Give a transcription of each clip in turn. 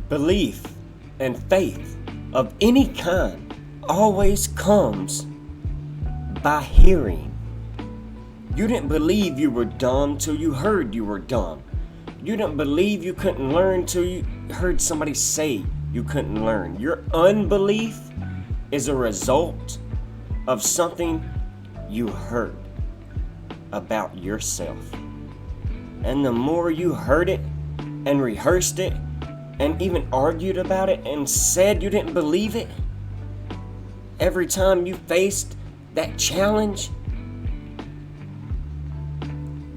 Belief and faith of any kind always comes by hearing. You didn't believe you were dumb till you heard you were dumb. You didn't believe you couldn't learn till you heard somebody say you couldn't learn. Your unbelief is a result of something you heard about yourself. And the more you heard it and rehearsed it and even argued about it and said you didn't believe it, every time you faced that challenge,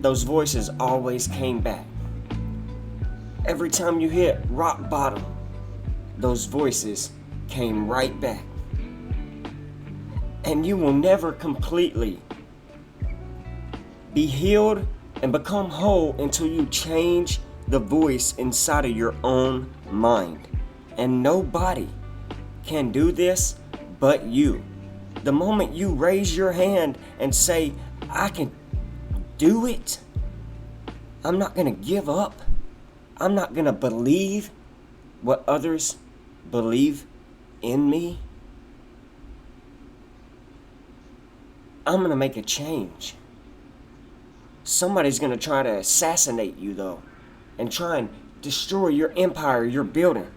those voices always came back. Every time you hit rock bottom, those voices came right back. And you will never completely be healed and become whole until you change the voice inside of your own mind. And nobody can do this but you. The moment you raise your hand and say, I can do it, I'm not going to give up, I'm not going to believe what others believe in me, I'm going to make a change. Somebody's going to try to assassinate you though, and try and destroy your empire you're building.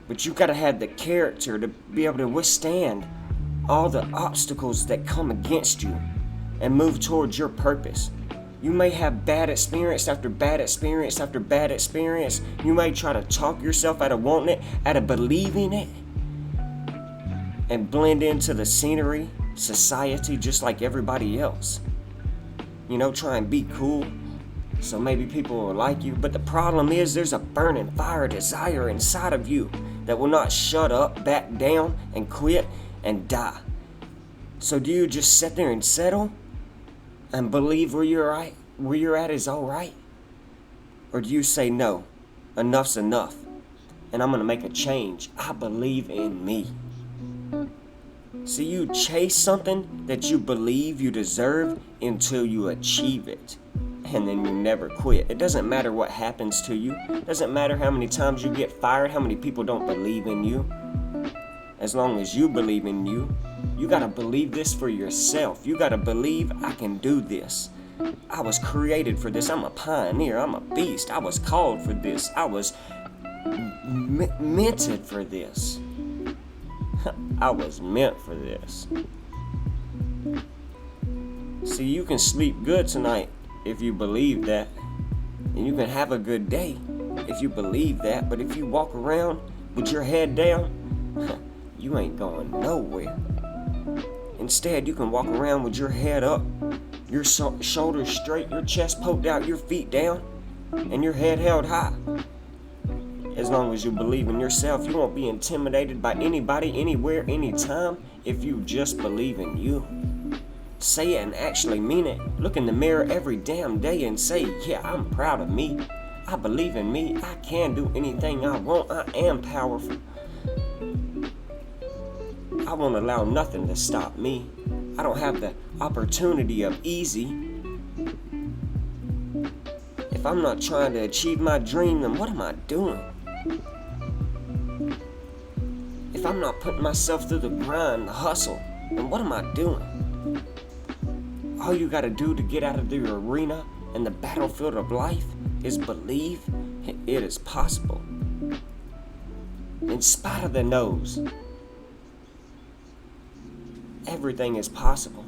But you got to have the character to be able to withstand all the obstacles that come against you and move towards your purpose. You may have bad experience after bad experience after bad experience. You may try to talk yourself out of wanting it, out of believing it, and blend into the scenery, society, just like everybody else. You know, try and be cool so maybe people will like you. But the problem is there's a burning fire desire inside of you that will not shut up, back down, and quit and die. So do you just sit there and settle and believe where you're at is all right? Or do you say, no, enough's enough, and I'm going to make a change. I believe in me. See, you chase something that you believe you deserve until you achieve it. And then you never quit. It doesn't matter what happens to you. It doesn't matter how many times you get fired, how many people don't believe in you. As long as you believe in you, you gotta believe this for yourself. You gotta believe I can do this. I was created for this. I'm a pioneer. I'm a beast. I was called for this. I was minted for this. I was meant for this. See, you can sleep good tonight if you believe that. And you can have a good day if you believe that. But if you walk around with your head down, you ain't going nowhere. Instead, you can walk around with your head up, your shoulders straight, your chest poked out, your feet down, and your head held high. As long as you believe in yourself, you won't be intimidated by anybody, anywhere, anytime, if you just believe in you. Say it and actually mean it. Look in the mirror every damn day and say, yeah, I'm proud of me. I believe in me. I can do anything I want. I am powerful. I won't allow nothing to stop me. I don't have the opportunity of easy. If I'm not trying to achieve my dream, then what am I doing? If I'm not putting myself through the grind, the hustle, then what am I doing? All you gotta do to get out of the arena and the battlefield of life is believe it is possible. In spite of the no's, everything is possible.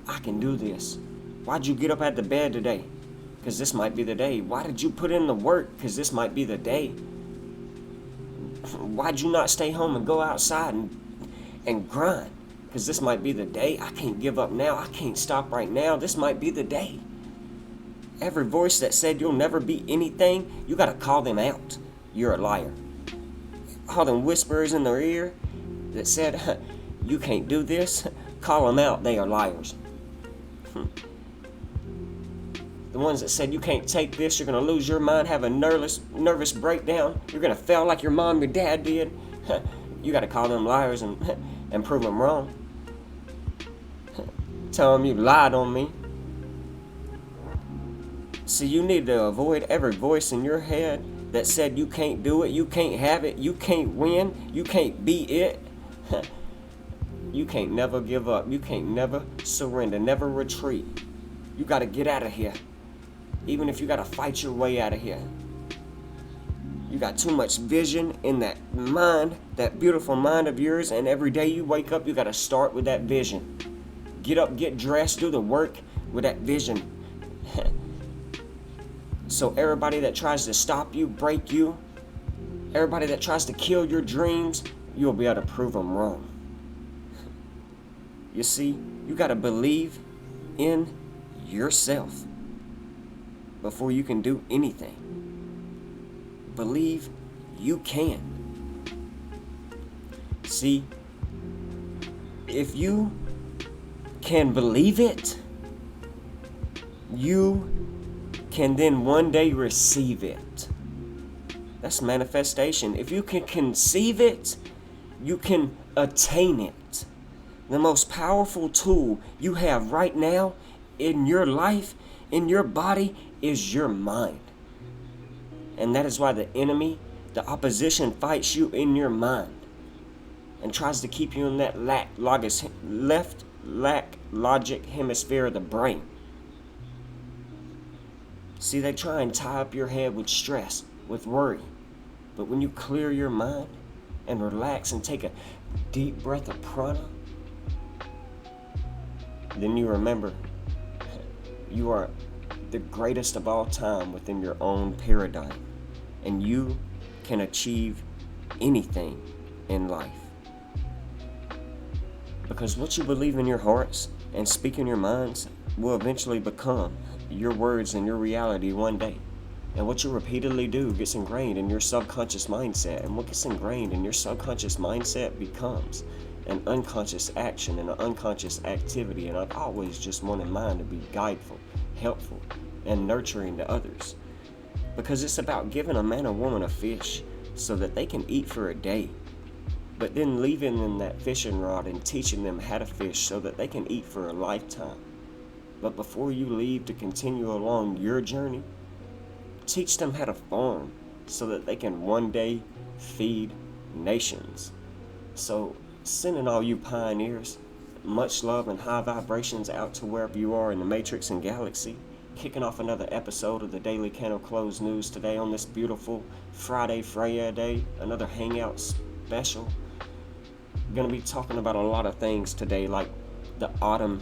I can do this. Why'd you get up out the bed today? Because this might be the day. Why did you put in the work? Because this might be the day. Why'd you not stay home and go outside and grind? Because this might be the day. I can't give up now. I can't stop right now. This might be the day. Every voice that said you'll never be anything, you got to call them out. You're a liar. All them whisperers in their ear that said, you can't do this, call them out. They are liars. The ones that said you can't take this, you're going to lose your mind, have a nervous breakdown, you're going to fail like your mom, your dad did. You got to call them liars and prove them wrong. Tell them you lied on me. See, you need to avoid every voice in your head that said you can't do it, you can't have it, you can't win, you can't be it. You can't never give up. You can't never surrender, never retreat. You got to get out of here. Even if you got to fight your way out of here. You got too much vision in that mind, that beautiful mind of yours, and every day you wake up, you got to start with that vision. Get up, get dressed, do the work with that vision. So everybody that tries to stop you, break you, everybody that tries to kill your dreams, you'll be able to prove them wrong. You see, you got to believe in yourself before you can do anything. Believe you can. See, if you can believe it, you can then one day receive it. That's manifestation. If you can conceive it, you can attain it. The most powerful tool you have right now in your life, in your body, is your mind. And that is why the enemy, the opposition, fights you in your mind and tries to keep you in that left logic hemisphere of the brain. See, they try and tie up your head with stress, with worry. But when you clear your mind and relax and take a deep breath of prana, then you remember you are the greatest of all time within your own paradigm. And you can achieve anything in life. Because what you believe in your hearts and speak in your minds will eventually become your words and your reality one day. And what you repeatedly do gets ingrained in your subconscious mindset. And what gets ingrained in your subconscious mindset becomes an unconscious action and an unconscious activity. And I've always just wanted mine to be guideful, helpful, and nurturing to others. Because it's about giving a man or woman a fish so that they can eat for a day. But then leaving them that fishing rod and teaching them how to fish so that they can eat for a lifetime. But before you leave to continue along your journey, teach them how to farm so that they can one day feed nations. So sending all you pioneers much love and high vibrations out to wherever you are in the matrix and galaxy. Kicking off another episode of the Daily Candle Close News today on this beautiful Friday Freya day. Another hangout special. Going to be talking about a lot of things today, like the autumn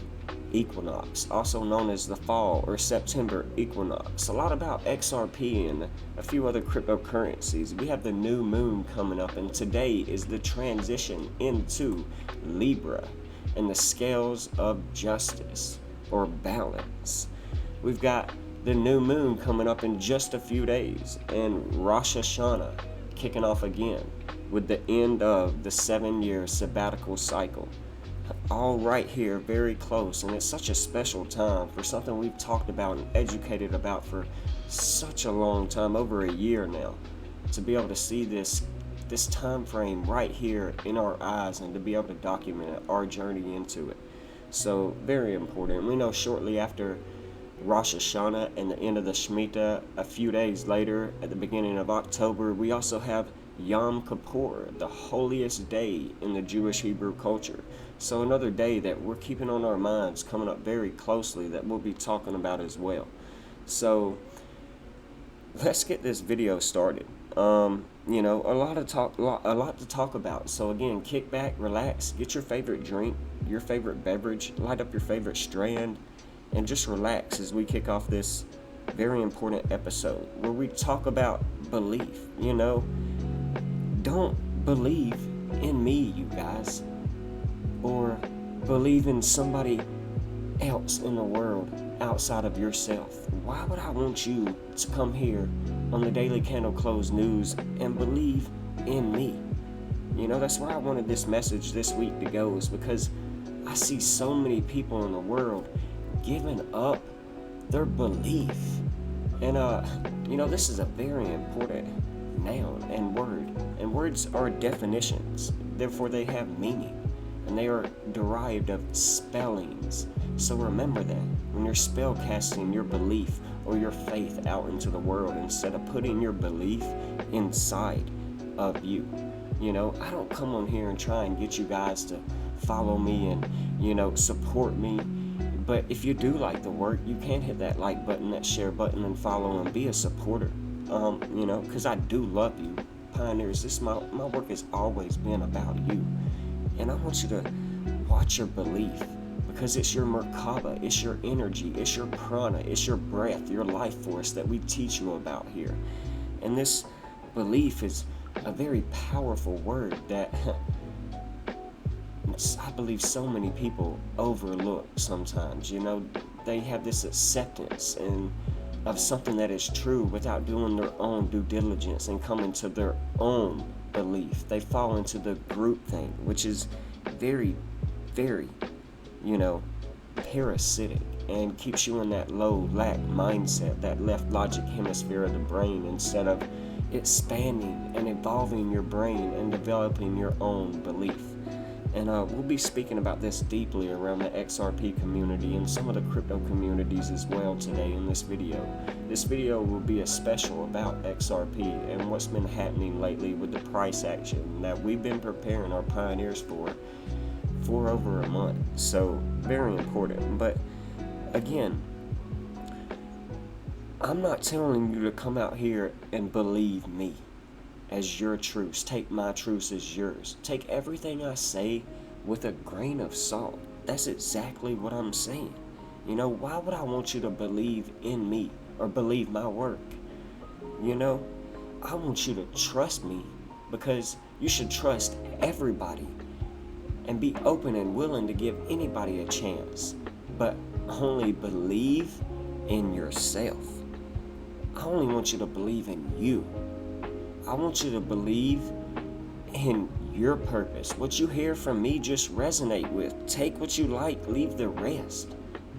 equinox, also known as the fall or September equinox. A lot about XRP and a few other cryptocurrencies. We have the new moon coming up, and today is the transition into Libra and the scales of justice or balance. We've got the new moon coming up in just a few days, and Rosh Hashanah kicking off again with the end of the 7-year sabbatical cycle. All right here, very close, and it's such a special time for something we've talked about and educated about for such a long time, over a year now, to be able to see this time frame right here in our eyes and to be able to document our journey into it. So very important. We know shortly after Rosh Hashanah and the end of the Shemitah, a few days later at the beginning of October, we also have Yom Kippur, the holiest day in the Jewish Hebrew culture. So another day that we're keeping on our minds coming up very closely that we'll be talking about as well. So let's get this video started. A lot to talk about. So again, kick back, relax, get your favorite drink, your favorite beverage, light up your favorite strand, and just relax as we kick off this very important episode where we talk about belief. Don't believe in me, you guys, or believe in somebody else in the world outside of yourself. Why would I want you to come here on the Daily Candle Close News and believe in me? That's where I wanted this message this week to go, is because I see so many people in the world giving up their belief. And this is a very important noun and word. And words are definitions, therefore they have meaning. And they are derived of spellings. So remember that when you're spell casting your belief or your faith out into the world instead of putting your belief inside of you. You know, I don't come on here and try and get you guys to follow me and, you know, support me. But if you do like the work, you can hit that like button, that share button, and follow and be a supporter. You know, because I do love you, pioneers. My work has always been about you. And I want you to watch your belief, because it's your Merkaba, it's your energy, it's your prana, it's your breath, your life force that we teach you about here. And this belief is a very powerful word that I believe so many people overlook sometimes. You know, they have this acceptance and of something that is true without doing their own due diligence and coming to their own belief. They fall into the group thing, which is very, very, you know, parasitic, and keeps you in that low lack mindset, that left logic hemisphere of the brain, instead of expanding and evolving your brain and developing your own belief. And we'll be speaking about this deeply around the XRP community and some of the crypto communities as well today in this video. This video will be a special about XRP and what's been happening lately with the price action that we've been preparing our pioneers for over a month. So very important. But again, I'm not telling you to come out here and believe me as your truths. Take my truths as yours. Take everything I say with a grain of salt. That's exactly what I'm saying. You know, why would I want you to believe in me or believe my work? You know, I want you to trust me, because you should trust everybody and be open and willing to give anybody a chance, but only believe in yourself. I only want you to believe in you. I want you to believe in your purpose. What you hear from me, just resonate with. Take what you like, leave the rest.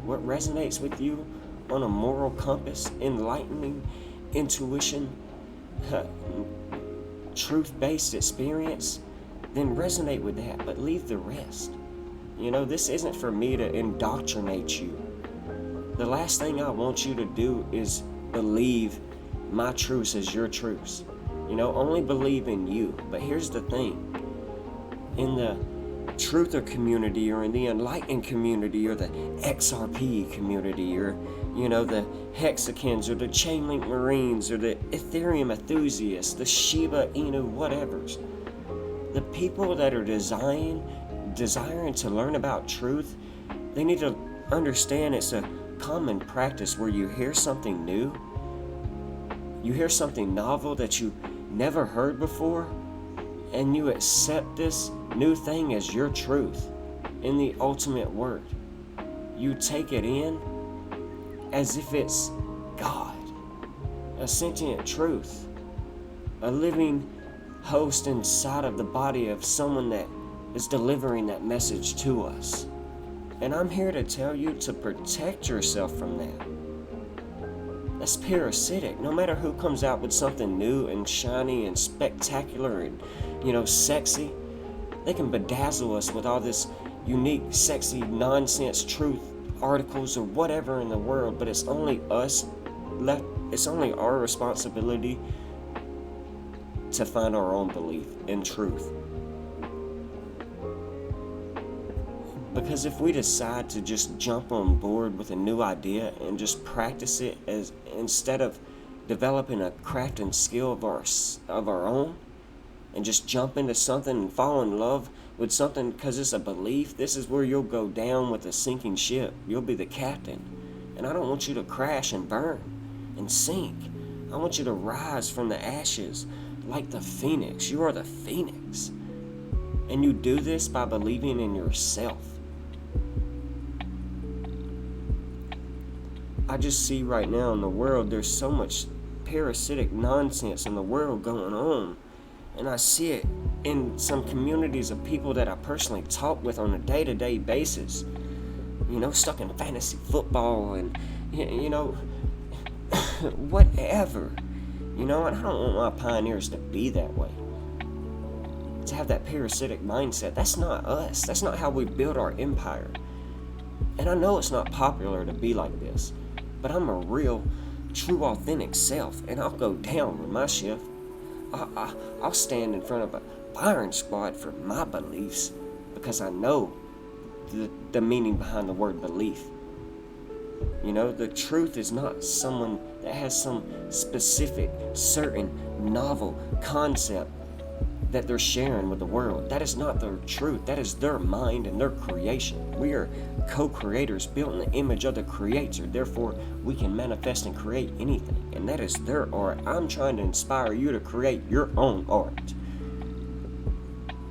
What resonates with you on a moral compass, enlightening, intuition, truth-based experience, then resonate with that, but leave the rest. You know, this isn't for me to indoctrinate you. The last thing I want you to do is believe my truths as your truths. You know, only believe in you. But here's the thing. In the truther community, or in the enlightened community, or the XRP community, or, you know, the Hexicans, or the Chainlink Marines, or the Ethereum enthusiasts, the Shiba Inu whatevers, the people that are desiring to learn about truth, they need to understand it's a common practice where you hear something new, you hear something novel that you never heard before, and you accept this new thing as your truth in the ultimate word. You take it in as if it's God, a sentient truth, a living host inside of the body of someone that is delivering that message to us. And I'm here to tell you to protect yourself from that. That's parasitic. No matter who comes out with something new and shiny and spectacular and, you know, sexy, they can bedazzle us with all this unique, sexy, nonsense truth articles or whatever in the world, but it's only us left. It's only our responsibility to find our own belief in truth. Because if we decide to just jump on board with a new idea and just practice it, as instead of developing a craft and skill of our own, and just jump into something and fall in love with something because it's a belief, this is where you'll go down with a sinking ship. You'll be the captain. And I don't want you to crash and burn and sink. I want you to rise from the ashes like the phoenix. You are the phoenix. And you do this by believing in yourself. I just see right now in the world, there's so much parasitic nonsense in the world going on. And I see it in some communities of people that I personally talk with on a day-to-day basis. You know, stuck in fantasy football and, you know, whatever. You know, and I don't want my pioneers to be that way. To have that parasitic mindset. That's not us. That's not how we build our empire. And I know it's not popular to be like this. But I'm a real true authentic self, and I'll go down with my shift. I'll stand in front of a firing squad for my beliefs, because I know the meaning behind the word belief. You know, the truth is not someone that has some specific, certain, novel concept that they're sharing with the world. That is not their truth. That is their mind and their creation. We are co-creators built in the image of the Creator. Therefore, we can manifest and create anything. And that is their art. I'm trying to inspire you to create your own art.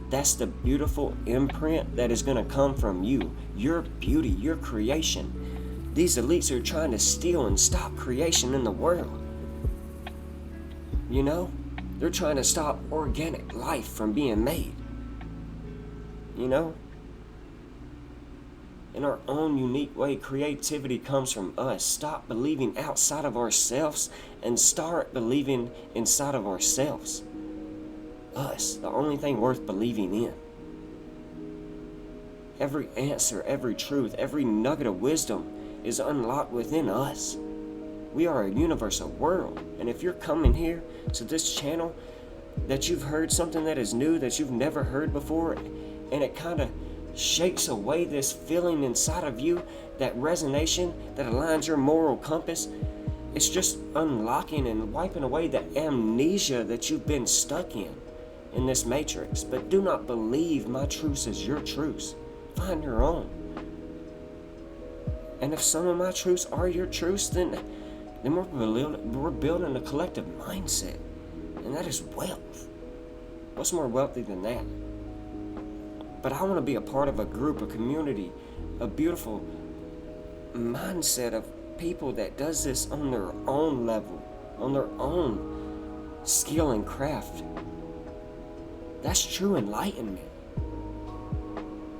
That's the beautiful imprint that is going to come from you. Your beauty, your creation. These elites are trying to steal and stop creation in the world. You know? They're trying to stop organic life from being made. You know? In our own unique way, creativity comes from us. Stop believing outside of ourselves and start believing inside of ourselves. Us, the only thing worth believing in. Every answer, every truth, every nugget of wisdom is unlocked within us. We are a universal world, and if you're coming here to this channel that you've heard something that is new that you've never heard before, and it kind of shakes away this feeling inside of you, that resonation that aligns your moral compass, it's just unlocking and wiping away the amnesia that you've been stuck in this matrix. But do not believe my truths as your truths. Find your own. And if some of my truths are your truths, then we're building a collective mindset, and that is wealth. What's more wealthy than that? But I want to be a part of a group, a community, a beautiful mindset of people that does this on their own level, on their own skill and craft. That's true enlightenment.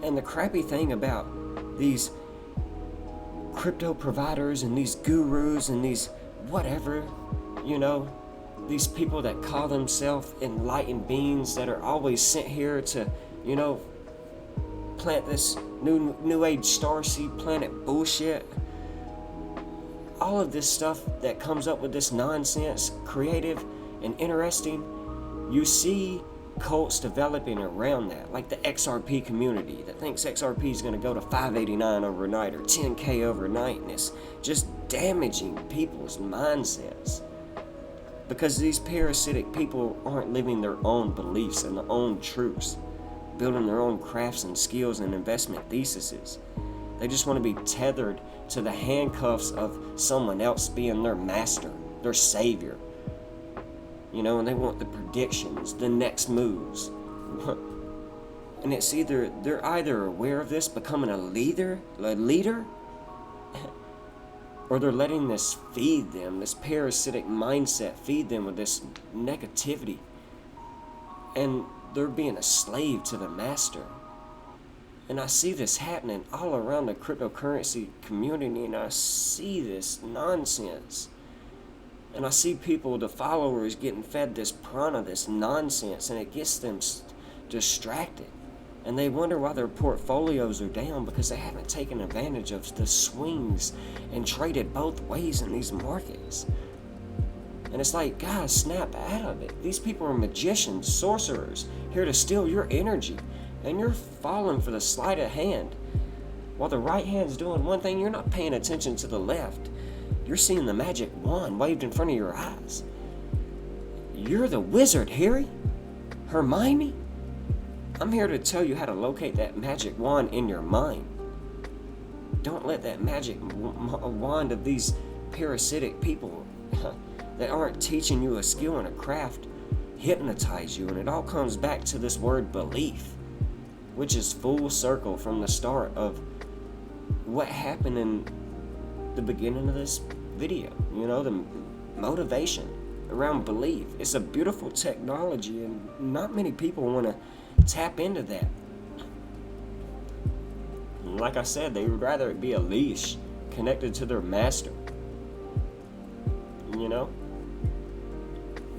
And the crappy thing about these crypto providers and these gurus and these whatever, you know, these people that call themselves enlightened beings that are always sent here to, you know, plant this new age starseed planet bullshit. All of this stuff that comes up with this nonsense, creative and interesting, you see cults developing around that, like the XRP community that thinks XRP is going to go to 589 overnight or 10K overnight, and it's just damaging people's mindsets because these parasitic people aren't living their own beliefs and their own truths, building their own crafts and skills and investment theses. They just want to be tethered to the handcuffs of someone else being their master, their savior. You know, and they want the predictions, the next moves. And it's either, they're either aware of this, becoming a leader, or they're letting this feed them, this parasitic mindset feed them with this negativity. And they're being a slave to the master. And I see this happening all around the cryptocurrency community, and I see this nonsense. And I see people, the followers, getting fed this prana, this nonsense, and it gets them distracted. And they wonder why their portfolios are down, because they haven't taken advantage of the swings and traded both ways in these markets. And it's like, guys, snap out of it. These people are magicians, sorcerers, here to steal your energy. And you're falling for the sleight of hand. While the right hand's doing one thing, you're not paying attention to the left. You're seeing the magic wand waved in front of your eyes. You're the wizard, Harry. Hermione. I'm here to tell you how to locate that magic wand in your mind. Don't let that magic wand of these parasitic people that aren't teaching you a skill and a craft hypnotize you. And it all comes back to this word belief, which is full circle from the start of what happened in the beginning of this video. You know, the motivation around belief. It's a beautiful technology, and not many people want to tap into that. And like I said, they would rather it be a leash connected to their master. You know,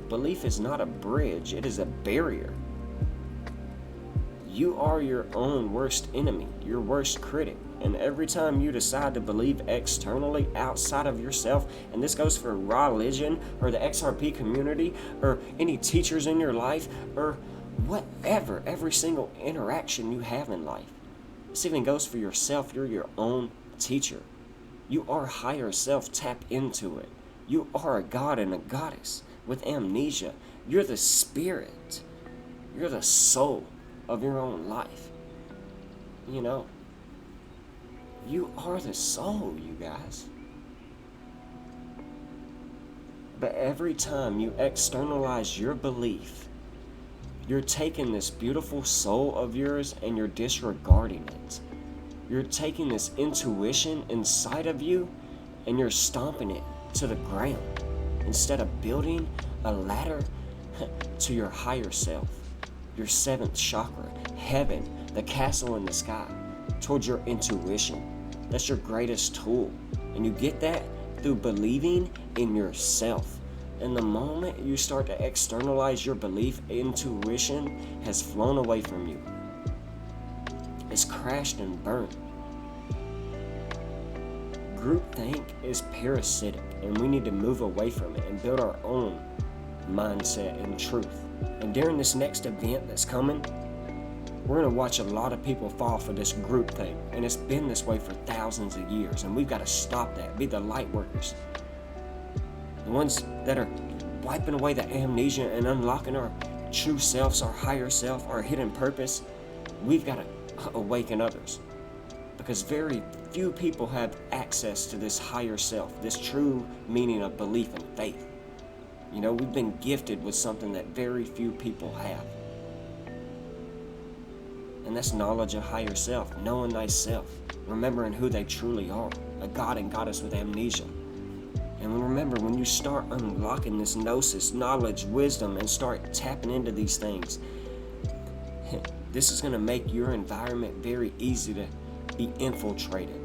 belief is not a bridge, it is a barrier. You are your own worst enemy, your worst critic. And every time you decide to believe externally outside of yourself, and this goes for religion or the XRP community or any teachers in your life or whatever, every single interaction you have in life. This even goes for yourself. You're your own teacher. You are higher self. Tap into it. You are a god and a goddess with amnesia. You're the spirit. You're the soul of your own life. You know, you are the soul, you guys. But every time you externalize your belief, you're taking this beautiful soul of yours and you're disregarding it. You're taking this intuition inside of you and you're stomping it to the ground instead of building a ladder to your higher self, your seventh chakra, heaven, the castle in the sky, towards your intuition. That's your greatest tool. And you get that through believing in yourself. And the moment you start to externalize your belief, intuition has flown away from you. It's crashed and burned. Groupthink is parasitic, and we need to move away from it and build our own mindset and truth. And during this next event that's coming, we're going to watch a lot of people fall for this groupthink, and it's been this way for thousands of years, and we've got to stop that. Be the light workers, the ones that are wiping away the amnesia and unlocking our true selves, our higher self, our hidden purpose. We've got to awaken others, because very few people have access to this higher self, this true meaning of belief and faith. You know, we've been gifted with something that very few people have. And that's knowledge of higher self, knowing thyself, remembering who they truly are, a god and goddess with amnesia. And remember, when you start unlocking this gnosis, knowledge, wisdom, and start tapping into these things, this is going to make your environment very easy to be infiltrated.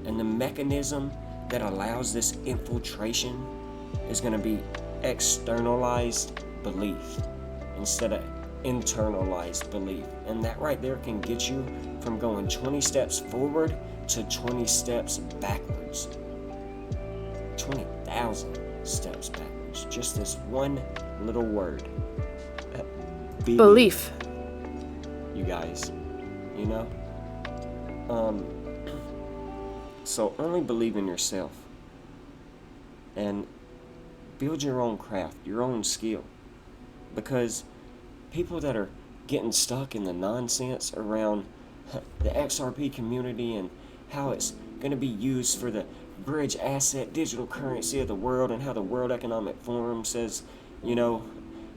And the mechanism that allows this infiltration is going to be externalized belief instead of internalized belief. And that right there can get you from going 20 steps forward to 20 steps backwards. 20,000 steps backwards. Just this one little word. Belief. You guys, you know? So only believe in yourself and build your own craft, your own skill. Because people that are getting stuck in the nonsense around the XRP community and how it's going to be used for the bridge asset digital currency of the world, and how the World Economic Forum says, you know,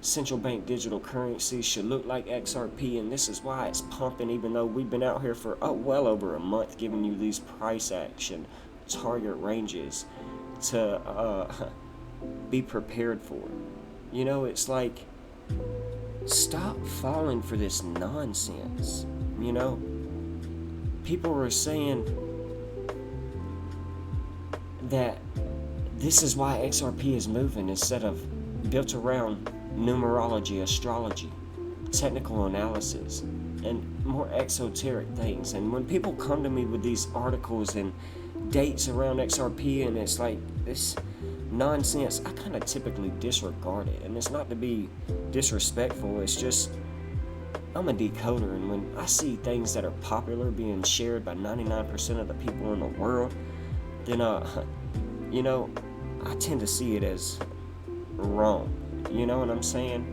central bank digital currency should look like XRP, and this is why it's pumping, even though we've been out here for well over a month giving you these price action target ranges to be prepared for. You know, it's like, stop falling for this nonsense. You know, people were saying that this is why XRP is moving instead of built around numerology, astrology, technical analysis, and more exoteric things. And when people come to me with these articles and dates around XRP and it's like this nonsense, I kind of typically disregard it. And it's not to be disrespectful, it's just I'm a decoder, and when I see things that are popular being shared by 99% of the people in the world, then you know, I tend to see it as wrong. You know what I'm saying?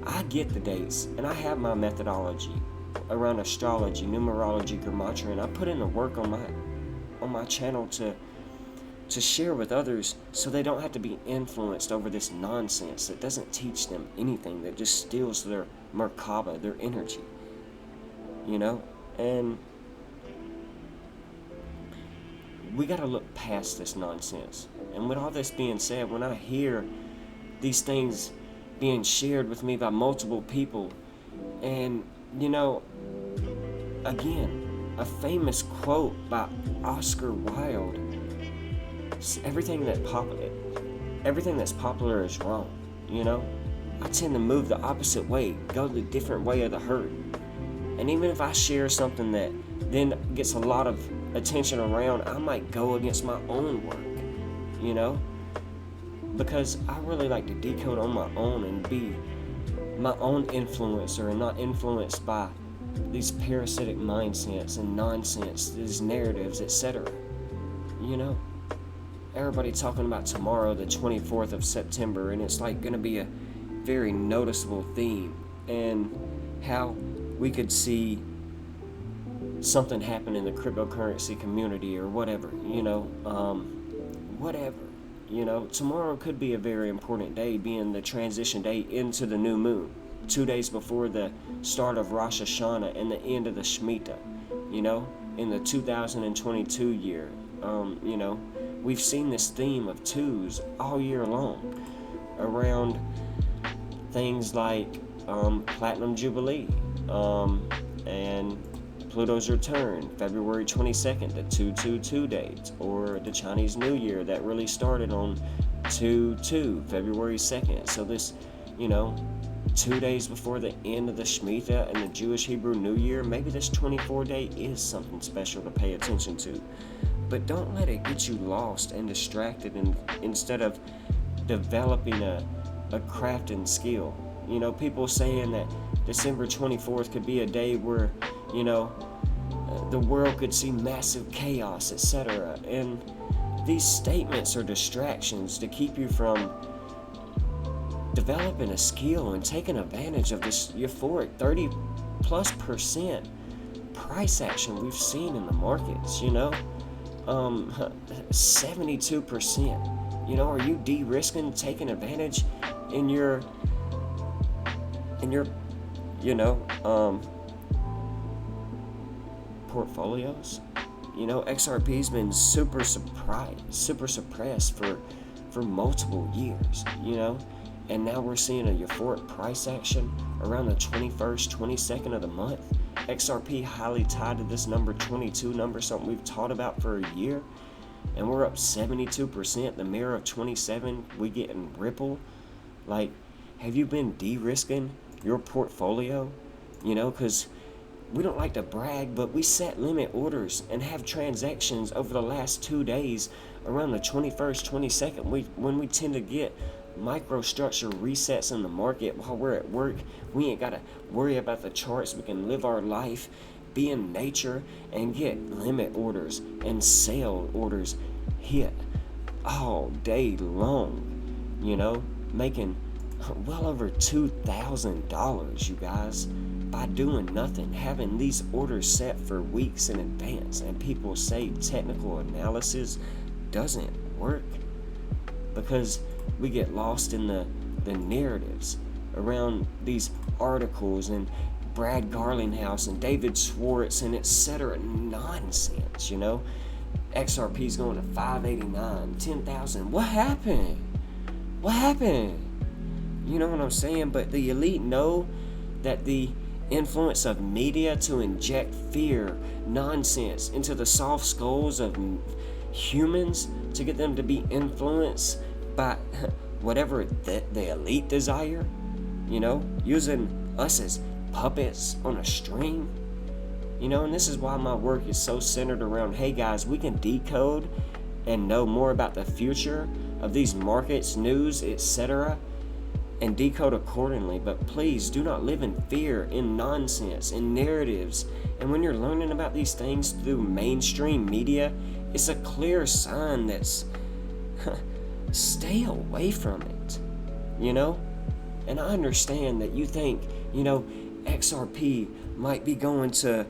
I get the dates, and I have my methodology around astrology, numerology, gematria, and I put in the work on my channel to share with others, so they don't have to be influenced over this nonsense that doesn't teach them anything, that just steals their Merkaba, their energy. You know? And we gotta look past this nonsense. And with all this being said, when I hear these things being shared with me by multiple people, and, you know, again, a famous quote by Oscar Wilde, everything that's popular is wrong. You know, I tend to move the opposite way, go the different way of the herd. And even if I share something that then gets a lot of attention around, I might go against my own work, you know? Because I really like to decode on my own and be my own influencer and not influenced by these parasitic mindsets and nonsense, these narratives, etc. You know? Everybody talking about tomorrow, the 24th of September, and it's like going to be a very noticeable theme, and how we could see something happen in the cryptocurrency community or whatever, whatever. Tomorrow could be a very important day, being the transition day into the new moon, 2 days before the start of Rosh Hashanah and the end of the Shemitah, in the 2022 year. We've seen this theme of twos all year long around things like Platinum Jubilee and Pluto's return, February 22nd, the 222 date, or the Chinese New Year that really started on 2/2, February 2nd. So this, 2 days before the end of the Shemitah and the Jewish Hebrew New Year, maybe this 24-day is something special to pay attention to. But don't let it get you lost and distracted, and instead of developing a craft and skill. People saying that December 24th could be a day where, the world could see massive chaos, etc. And these statements are distractions to keep you from developing a skill and taking advantage of this euphoric 30+% price action we've seen in the markets, 72%. Are you de-risking taking advantage in your portfolios? XRP's been super suppressed for multiple years, and now we're seeing a euphoric price action around the 21st, 22nd of the month. XRP highly tied to this number 22 number, something we've taught about for a year, and we're up 72%. The mirror of 27, we getting Ripple. Like, have you been de-risking your portfolio? Because we don't like to brag, but we set limit orders and have transactions over the last 2 days around the 21st, 22nd. When we tend to get microstructure resets in the market while we're at work, we ain't got to worry about the charts. We can live our life, be in nature, and get limit orders and sale orders hit all day long, making well over $2,000, you guys, by doing nothing, having these orders set for weeks in advance. And people say technical analysis doesn't work because we get lost in the narratives around these articles and Brad Garlinghouse and David Schwartz and etc. nonsense, XRP's going to 589, 10,000. What happened? You know what I'm saying? But the elite know that the influence of media to inject fear, nonsense into the soft skulls of humans to get them to be influenced by whatever the elite desire, using us as puppets on a string, and this is why my work is so centered around, hey guys, we can decode and know more about the future of these markets, news, etc., and decode accordingly. But please do not live in fear, in nonsense, in narratives. And when you're learning about these things through mainstream media, it's a clear sign that's stay away from it, And I understand that you think, XRP might be going to,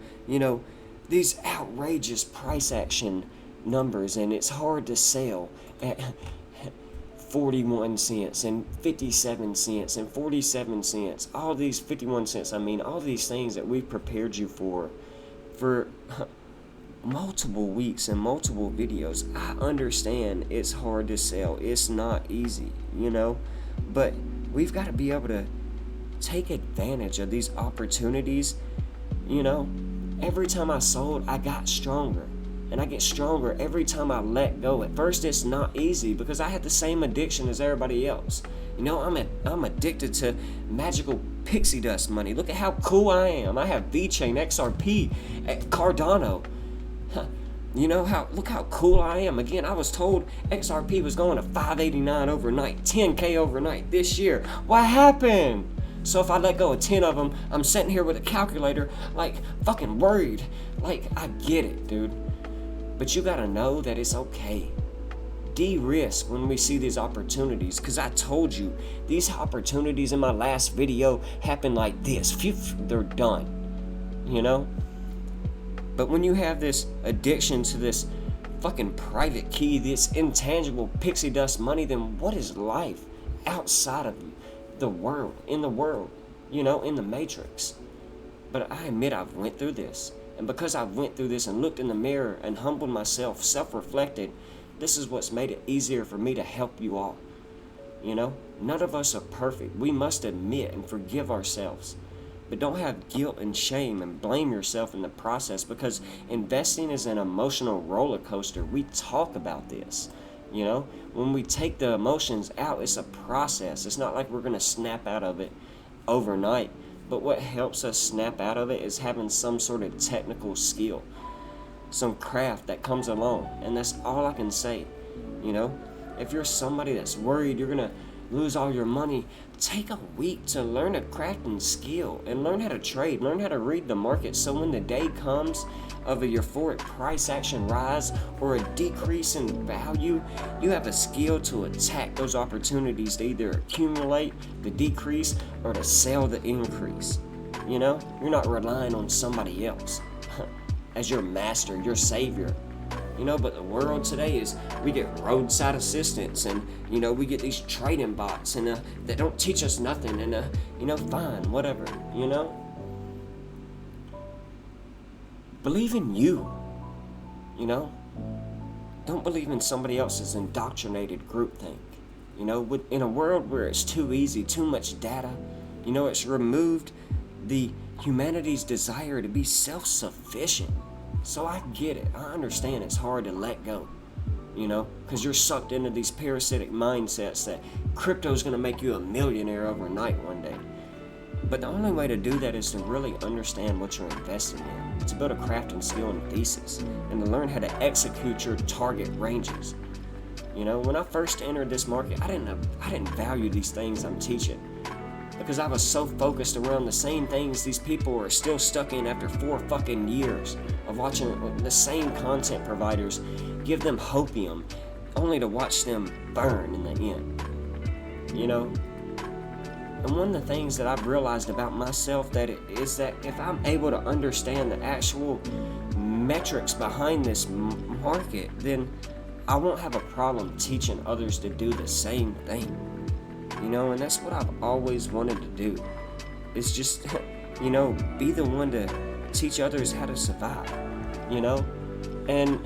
these outrageous price action numbers, and it's hard to sell at 41 cents and 57 cents and 47 cents. All these 51 cents, all these things that we've prepared you for multiple weeks and multiple videos. I understand it's hard to sell. It's not easy, but we've got to be able to take advantage of these opportunities. Every time I sold, I got stronger, and I get stronger every time I let go. At first it's not easy because I had the same addiction as everybody else. You know, I'm addicted to magical pixie dust money. Look at how cool I am. I have V-Chain, XRP, Cardano. You know look how cool I am. Again, I was told XRP was going to 589 overnight, 10K overnight this year. What happened? So if I let go of 10 of them, I'm sitting here with a calculator, like, fucking worried. Like, I get it, dude. But you gotta know that it's okay. De-risk when we see these opportunities, because I told you, these opportunities in my last video happen like this. Phew, they're done, you know? But when you have this addiction to this fucking private key, this intangible pixie dust money, then what is life outside of the world, in the world, you know, in the matrix? But I admit I've went through this. And because I've went through this and looked in the mirror and humbled myself, self-reflected, this is what's made it easier for me to help you all. You know, none of us are perfect. We must admit and forgive ourselves. But don't have guilt and shame and blame yourself in the process, because investing is an emotional roller coaster. We talk about this. You know, when we take the emotions out, it's a process. It's not like we're going to snap out of it overnight. But what helps us snap out of it is having some sort of technical skill, some craft that comes along. And that's all I can say. You know, if you're somebody that's worried you're going to lose all your money, take a week to learn a crafting skill and learn how to trade, learn how to read the market, so when the day comes of a euphoric price action rise or a decrease in value, you have a skill to attack those opportunities to either accumulate the decrease or to sell the increase. You know, you're not relying on somebody else as your master, your savior. You know, but the world today is, we get roadside assistance, and, you know, we get these trading bots, and that don't teach us nothing, and, you know, fine, whatever, you know? Believe in you, you know? Don't believe in somebody else's indoctrinated groupthink. You know, in a world where it's too easy, too much data, you know, it's removed the humanity's desire to be self-sufficient. So I get it. I understand it's hard to let go, you know, because you're sucked into these parasitic mindsets that crypto's going to make you a millionaire overnight one day. But the only way to do that is to really understand what you're investing in, to build a crafting skill and thesis, and to learn how to execute your target ranges. You know, when I first entered this market, I didn't value these things I'm teaching, because I was so focused around the same things these people are still stuck in after 4 fucking years of watching the same content providers give them hopium, only to watch them burn in the end. You know? And one of the things that I've realized about myself is that if I'm able to understand the actual metrics behind this market, then I won't have a problem teaching others to do the same thing. You know, and that's what I've always wanted to do. It's just, you know, be the one to teach others how to survive, you know? And,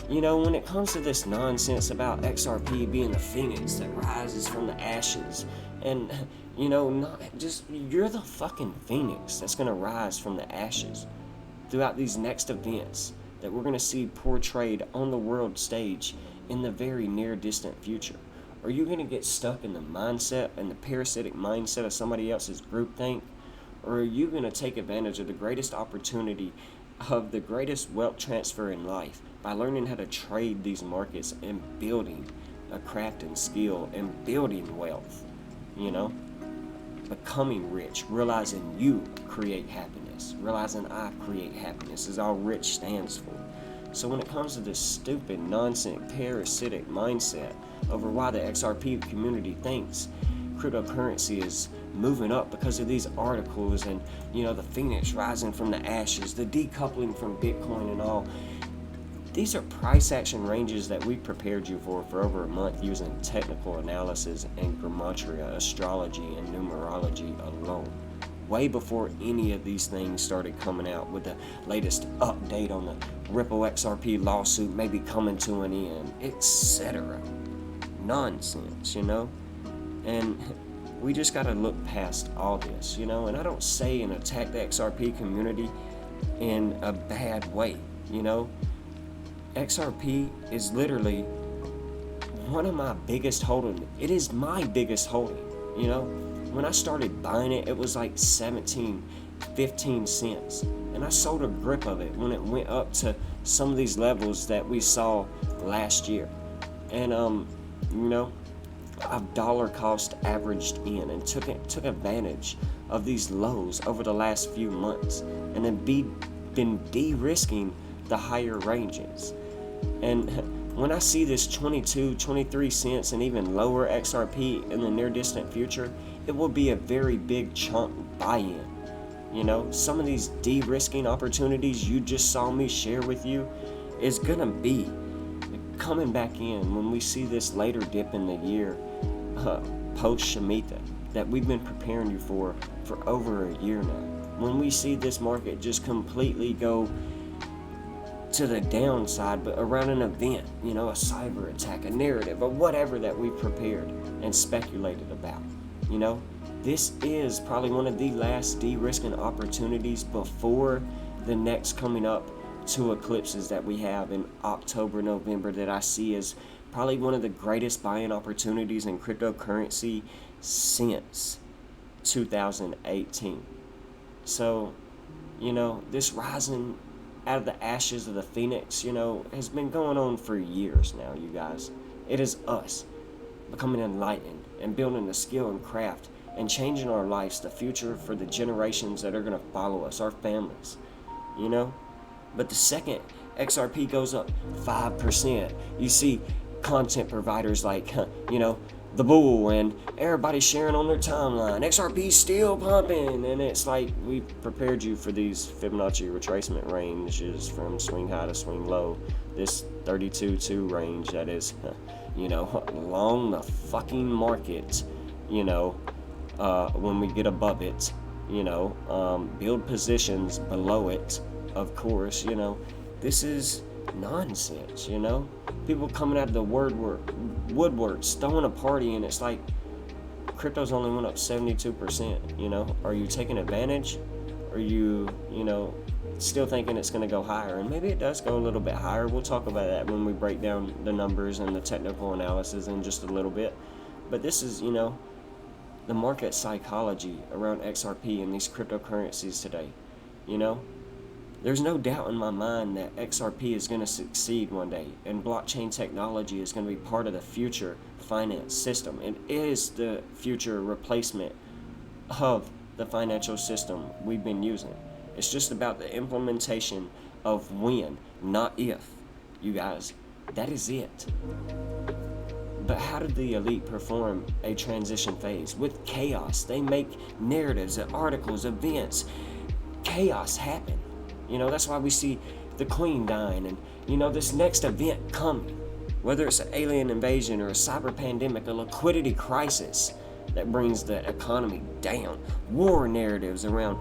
you know, when it comes to this nonsense about XRP being the phoenix that rises from the ashes, and, you know, not just, you're the fucking phoenix that's going to rise from the ashes throughout these next events that we're going to see portrayed on the world stage in the very near distant future. Are you going to get stuck in the mindset and the parasitic mindset of somebody else's groupthink? Or are you going to take advantage of the greatest opportunity of the greatest wealth transfer in life by learning how to trade these markets and building a crafting skill and building wealth? You know? Becoming rich, realizing you create happiness, realizing I create happiness is all rich stands for. So when it comes to this stupid, nonsense, parasitic mindset over why the XRP community thinks cryptocurrency is moving up because of these articles and, you know, the phoenix rising from the ashes, the decoupling from Bitcoin and all, these are price action ranges that we prepared you for over a month using technical analysis and gematria, astrology, and numerology alone. Way before any of these things started coming out, with the latest update on the Ripple XRP lawsuit maybe coming to an end, etc. Nonsense, you know? And we just gotta look past all this, you know? And I don't say and attack the XRP community in a bad way, you know? XRP is literally one of my biggest holdings. It is my biggest holding. You know, when I started buying it, it was like 17, 15 cents. And I sold a grip of it when it went up to some of these levels that we saw last year. And, you know, I've dollar cost averaged in and took advantage of these lows over the last few months, and then been de-risking the higher ranges. And when I see this 22, 23 cents and even lower XRP in the near distant future, it will be a very big chunk buy-in. You know, some of these de-risking opportunities you just saw me share with you is gonna be coming back in when we see this later dip in the year, post Shemitah, that we've been preparing you for over a year now. When we see this market just completely go to the downside, but around an event, you know, a cyber attack, a narrative, or whatever that we've prepared and speculated about, you know, this is probably one of the last de-risking opportunities before the next coming up two eclipses that we have in October, November, that I see as probably one of the greatest buying opportunities in cryptocurrency since 2018. So, you know, this rising out of the ashes of the phoenix, you know, has been going on for years now, you guys. It is us becoming enlightened and building the skill and craft and changing our lives, the future for the generations that are going to follow us, our families, you know. But the second XRP goes up 5%, you see content providers like, you know, The Bull and everybody sharing on their timeline, XRP still pumping, and it's like, we prepared you for these Fibonacci retracement ranges from swing high to swing low, this 32.2 range that is, you know, along the fucking market, you know, when we get above it, you know, build positions below it, of course, you know, this is nonsense, you know, people coming out of the woodworks, throwing a party, and it's like, crypto's only went up 72%, you know, are you taking advantage? Are you, you know, still thinking it's going to go higher? And maybe it does go a little bit higher. We'll talk about that when we break down the numbers and the technical analysis in just a little bit. But this is, you know, the market psychology around XRP and these cryptocurrencies today, you know. There's no doubt in my mind that XRP is going to succeed one day, and blockchain technology is going to be part of the future finance system. It is the future replacement of the financial system we've been using. It's just about the implementation of when, not if, you guys. That is it. But how did the elite perform a transition phase? With chaos. They make narratives, articles, events. Chaos happen. You know, that's why we see the queen dying and, you know, this next event coming. Whether it's an alien invasion or a cyber pandemic, a liquidity crisis that brings the economy down. War narratives around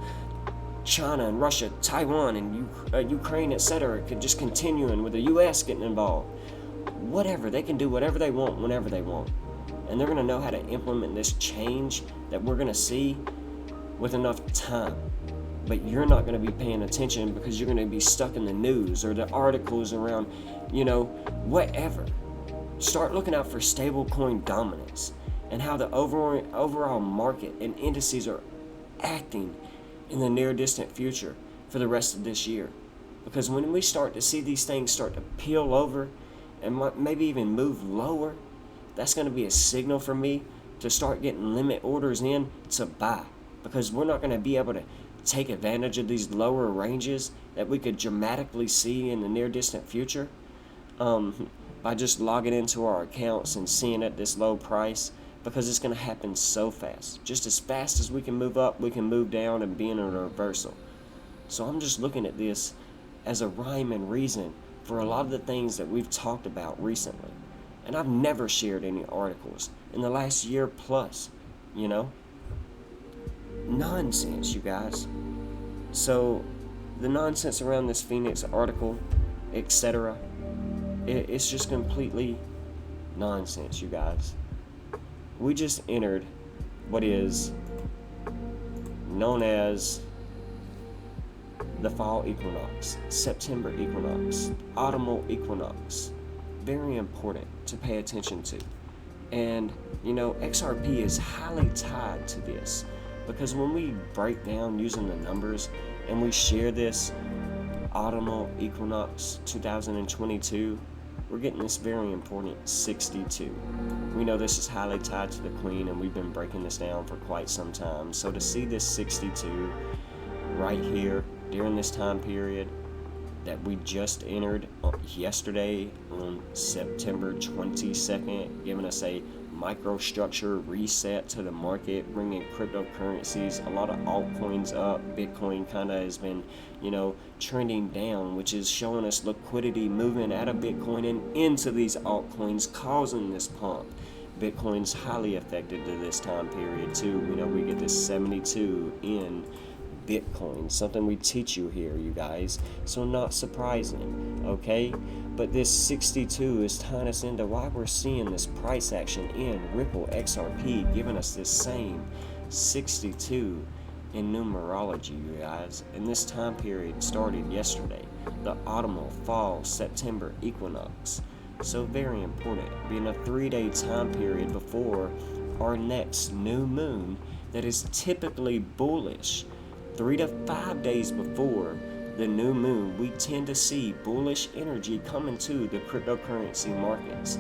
China and Russia, Taiwan and Ukraine, etc. could just continuing with the U.S. getting involved. Whatever, they can do whatever they want whenever they want. And they're going to know how to implement this change that we're going to see with enough time. But you're not going to be paying attention because you're going to be stuck in the news or the articles around, you know, whatever. Start looking out for stablecoin dominance and how the overall market and indices are acting in the near distant future for the rest of this year. Because when we start to see these things start to peel over and maybe even move lower, that's going to be a signal for me to start getting limit orders in to buy. Because we're not going to be able to take advantage of these lower ranges that we could dramatically see in the near distant future by just logging into our accounts and seeing at this low price, because it's going to happen so fast. Just as fast as we can move up, we can move down and be in a reversal. So I'm just looking at this as a rhyme and reason for a lot of the things that we've talked about recently. And I've never shared any articles in the last year plus, you know. Nonsense, you guys. So the nonsense around this Phoenix article, etc., it's just completely nonsense, you guys. We just entered what is known as the fall equinox, September equinox, autumnal equinox, very important to pay attention to. And, XRP is highly tied to this, because when we break down using the numbers and we share this autumnal equinox 2022, we're getting this very important 62. We know this is highly tied to the Queen, and we've been breaking this down for quite some time. So to see this 62 right here during this time period that we just entered yesterday on September 22nd, giving us a microstructure reset to the market, bringing cryptocurrencies, a lot of altcoins up. Bitcoin kind of has been, trending down, which is showing us liquidity moving out of Bitcoin and into these altcoins, causing this pump. Bitcoin's highly affected to this time period too. We get this 72 in Bitcoin, something we teach you here, you guys, so not surprising, okay? But this 62 is tying us into why we're seeing this price action in Ripple XRP, giving us this same 62 in numerology, you guys. And this time period started yesterday, the autumnal fall September equinox. So very important, being a 3-day time period before our next new moon that is typically bullish. 3 to 5 days before the new moon, we tend to see bullish energy coming to the cryptocurrency markets.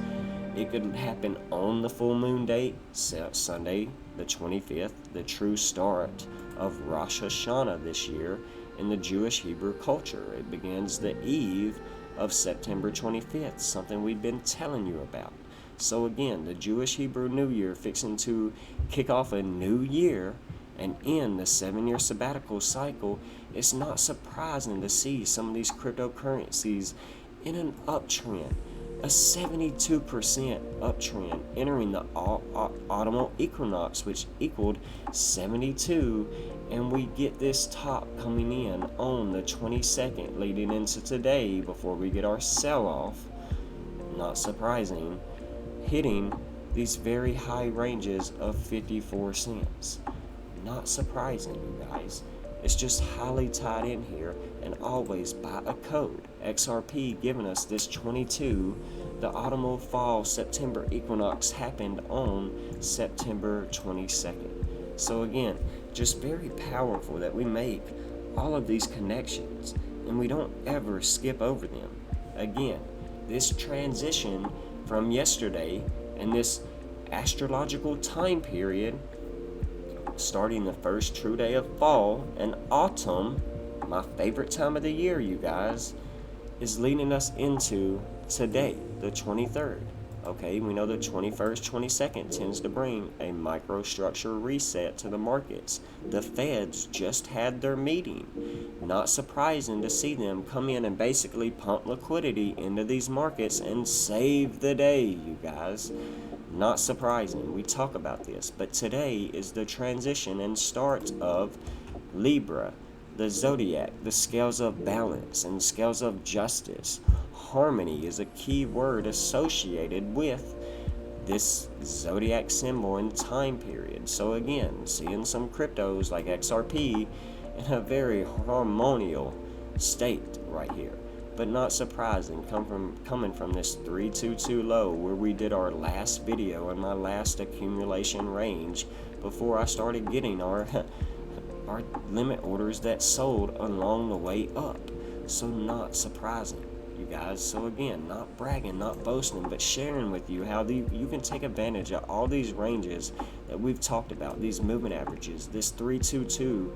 It could happen on the full moon date, Sunday the 25th, the true start of Rosh Hashanah this year in the Jewish Hebrew culture. It begins the eve of September 25th, something we've been telling you about. So again, the Jewish Hebrew New Year fixing to kick off a new year and in the 7-year sabbatical cycle. It's not surprising to see some of these cryptocurrencies in an uptrend, a 72% uptrend, entering the autumnal equinox, which equaled 72, and we get this top coming in on the 22nd, leading into today before we get our sell-off. Not surprising, hitting these very high ranges of 54 cents. Not surprising, you guys. It's just highly tied in here, and always by a code. XRP giving us this 22. The autumnal fall September equinox happened on September 22nd. So again, just very powerful that we make all of these connections and we don't ever skip over them. Again, this transition from yesterday and this astrological time period, starting the first true day of fall and autumn, my favorite time of the year, you guys, is leading us into today, the 23rd. Okay, we know the 21st, 22nd tends to bring a microstructure reset to the markets. The Feds just had their meeting. Not surprising to see them come in and basically pump liquidity into these markets and save the day, you guys. Not surprising. We talk about this, but today is the transition and start of Libra, the Zodiac, the scales of balance and scales of justice. Harmony is a key word associated with this Zodiac symbol and time period. So again, seeing some cryptos like XRP in a very harmonial state right here. But not surprising, coming from this 322 low where we did our last video and my last accumulation range before I started getting our limit orders that sold along the way up. So not surprising, you guys. So again, not bragging, not boasting, but sharing with you how you can take advantage of all these ranges that we've talked about, these moving averages, this 322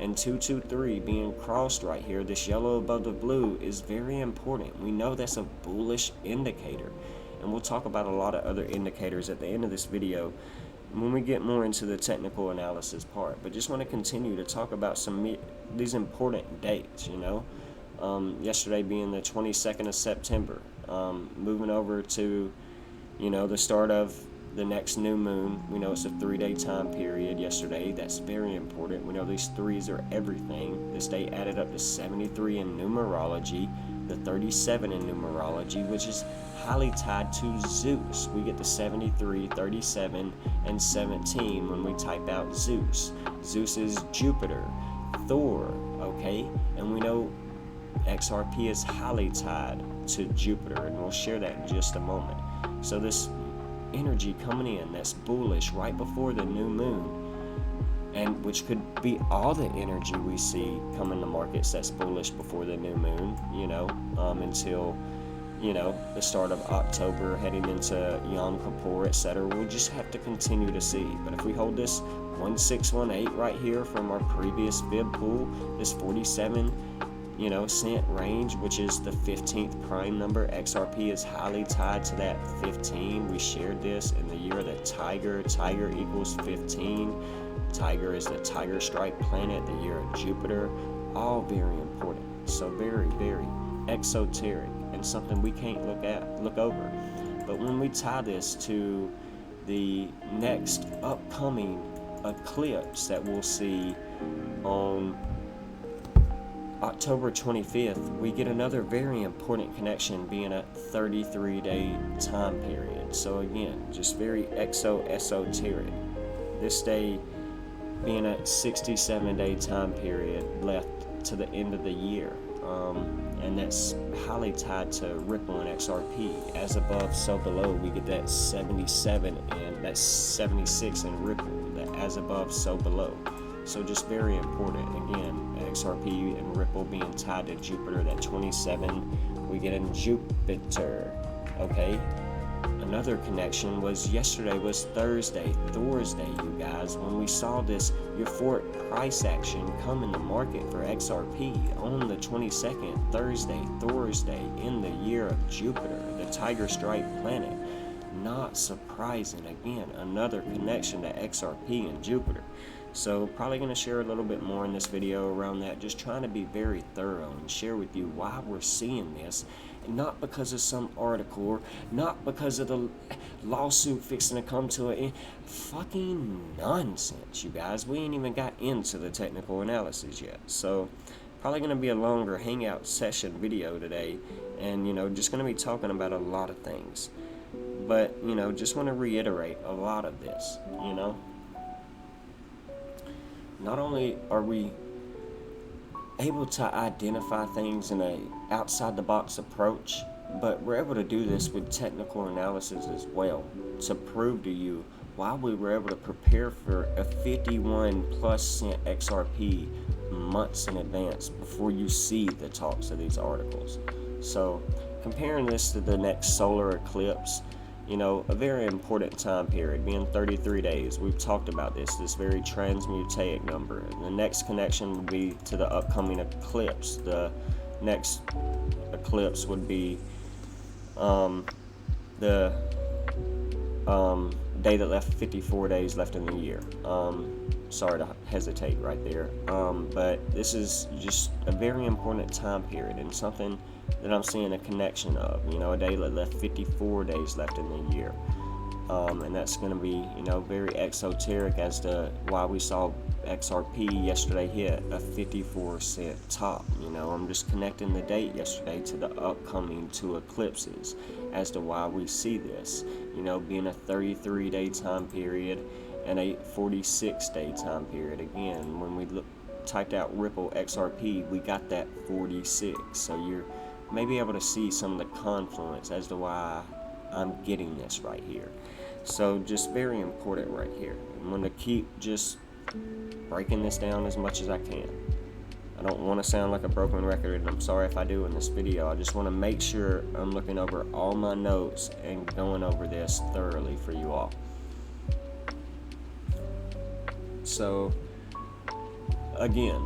and 223 being crossed right here. This yellow above the blue is very important. We know that's a bullish indicator, and we'll talk about a lot of other indicators at the end of this video when we get more into the technical analysis part. But just want to continue to talk about these important dates, yesterday being the 22nd of September, moving over to the start of the next new moon. We know it's a 3-day time period yesterday. That's very important. We know these threes are everything. This day added up to 73 in numerology, the 37 in numerology, which is highly tied to Zeus. We get the 73, 37, and 17 when we type out Zeus. Zeus is Jupiter, Thor, okay? And we know XRP is highly tied to Jupiter, and we'll share that in just a moment. So this energy coming in that's bullish right before the new moon, and which could be all the energy we see come in the markets that's bullish before the new moon, until the start of October, heading into Yom Kippur, etc. We'll just have to continue to see. But if we hold this 1618 right here from our previous fib pool, this 47 cent range, which is the 15th prime number, XRP is highly tied to that 15. We shared this in the year of the tiger. Tiger equals 15. Tiger is the tiger stripe planet, the year of Jupiter. All very important. So very, very exoteric, and something we can't look over. But when we tie this to the next upcoming eclipse that we'll see on October 25th, we get another very important connection, being a 33-day time period. So again, just very esoteric. This day being a 67-day time period left to the end of the year. And that's highly tied to Ripple and XRP. As above, so below. We get that 77, and that's 76 in Ripple. That as above, so below. So just very important. Again, XRP and Ripple being tied to Jupiter. That 27 we get in Jupiter. Okay. Another connection was yesterday was Thursday, you guys, when we saw this euphoric price action come in the market for XRP on the 22nd, Thursday in the year of Jupiter, the tiger stripe planet. Not surprising. Again, another connection to XRP and Jupiter. So probably going to share a little bit more in this video around that, just trying to be very thorough and share with you why we're seeing this. And not because of some article, or not because of the lawsuit fixing to come to it. Fucking nonsense, you guys. We ain't even got into the technical analysis yet. So probably going to be a longer hangout session video today, and just going to be talking about a lot of things. But just want to reiterate a lot of this. Not only are we able to identify things in a outside the box approach, but we're able to do this with technical analysis as well, to prove to you why we were able to prepare for a 51+ cent XRP months in advance before you see the talks of these articles. So comparing this to the next solar eclipse, a very important time period, being 33 days. We've talked about this very transmutaic number. The next connection would be to the upcoming eclipse. The next eclipse would be the day that left 54 days left in the year. Sorry to hesitate right there. But this is just a very important time period, and something that I'm seeing a connection of. A day that left 54 days left in the year. And that's going to be, very exoteric as to why we saw XRP yesterday hit a 54 cent top. I'm just connecting the date yesterday to the upcoming two eclipses as to why we see this, being a 33-day time period and a 46-day time period. Again, when we typed out Ripple XRP, we got that 46. So you're maybe able to see some of the confluence as to why I'm getting this right here. So just very important right here. I'm going to keep just breaking this down as much as I can. I don't want to sound like a broken record, and I'm sorry if I do in this video. I just want to make sure I'm looking over all my notes and going over this thoroughly for you all. So again,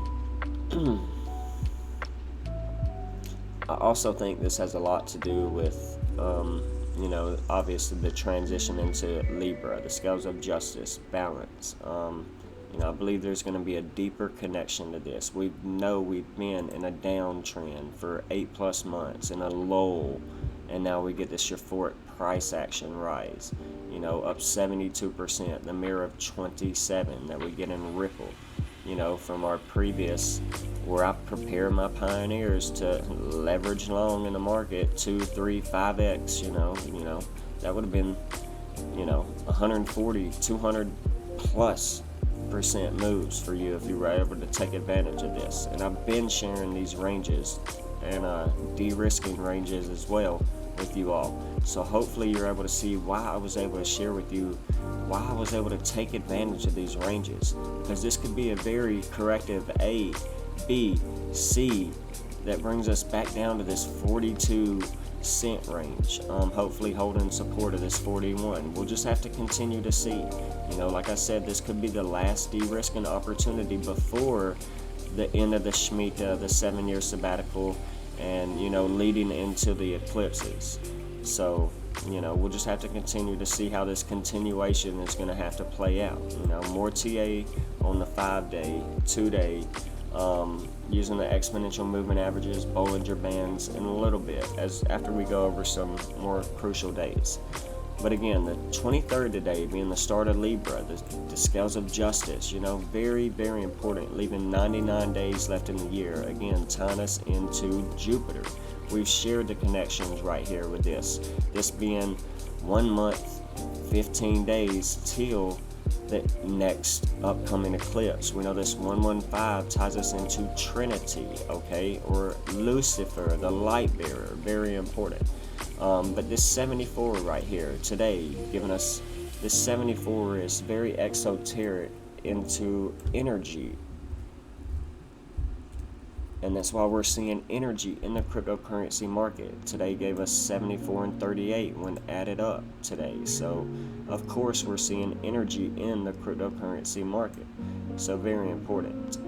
I also think this has a lot to do with, obviously the transition into Libra, the scales of justice, balance. I believe there's going to be a deeper connection to this. We know we've been in a downtrend for 8+ months, in a lull, and now we get this euphoric price action rise, up 72%, the mirror of 27 that we get in Ripple. From our previous, where I prepare my pioneers to leverage long in the market 2, 3, 5x, that would have been, 140, 200+% moves for you if you were able to take advantage of this. And I've been sharing these ranges and de-risking ranges as well with you all. So hopefully you're able to see why I was able to share with you why I was able to take advantage of these ranges, because this could be a very corrective A, B, C that brings us back down to this 42-cent range, hopefully holding support of this 41. We'll just have to continue to see. You know, like I said, this could be the last de-risking opportunity before the end of the Shemitah, the 7-year sabbatical, and, you know, leading into the eclipses. So, you know, we'll just have to continue to see how this continuation is going to have to play out. You know, more TA on the 5-day, 2-day, using the exponential movement averages, Bollinger Bands, in a little bit as after we go over some more crucial days. But again, the 23rd today being the start of Libra, the scales of justice, you know, very, very important, leaving 99 days left in the year, again, tying us into Jupiter. We've shared the connections right here with this being 1 month, 15 days till the next upcoming eclipse. We know this 115 ties us into Trinity, okay, or Lucifer, the light bearer, very important. But this 74 right here today, giving us this 74 is very exoteric into energy. And that's why we're seeing energy in the cryptocurrency market. Today gave us 74 and 38 when added up today. So, of course, we're seeing energy in the cryptocurrency market. So, very important.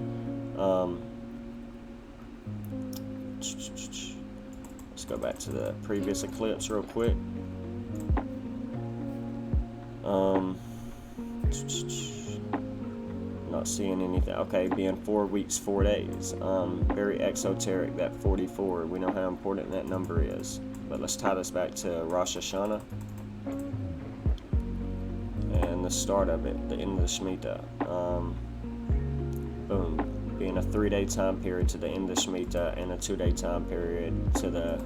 Let's go back to the previous eclipse real quick. Not seeing anything. Okay, being 4 weeks, 4 days. Very exoteric, that 44. We know how important that number is. But let's tie this back to Rosh Hashanah and the start of it, the end of the Shemitah. Boom. Being a 3-day time period to the end of the Shemitah and a 2-day time period to the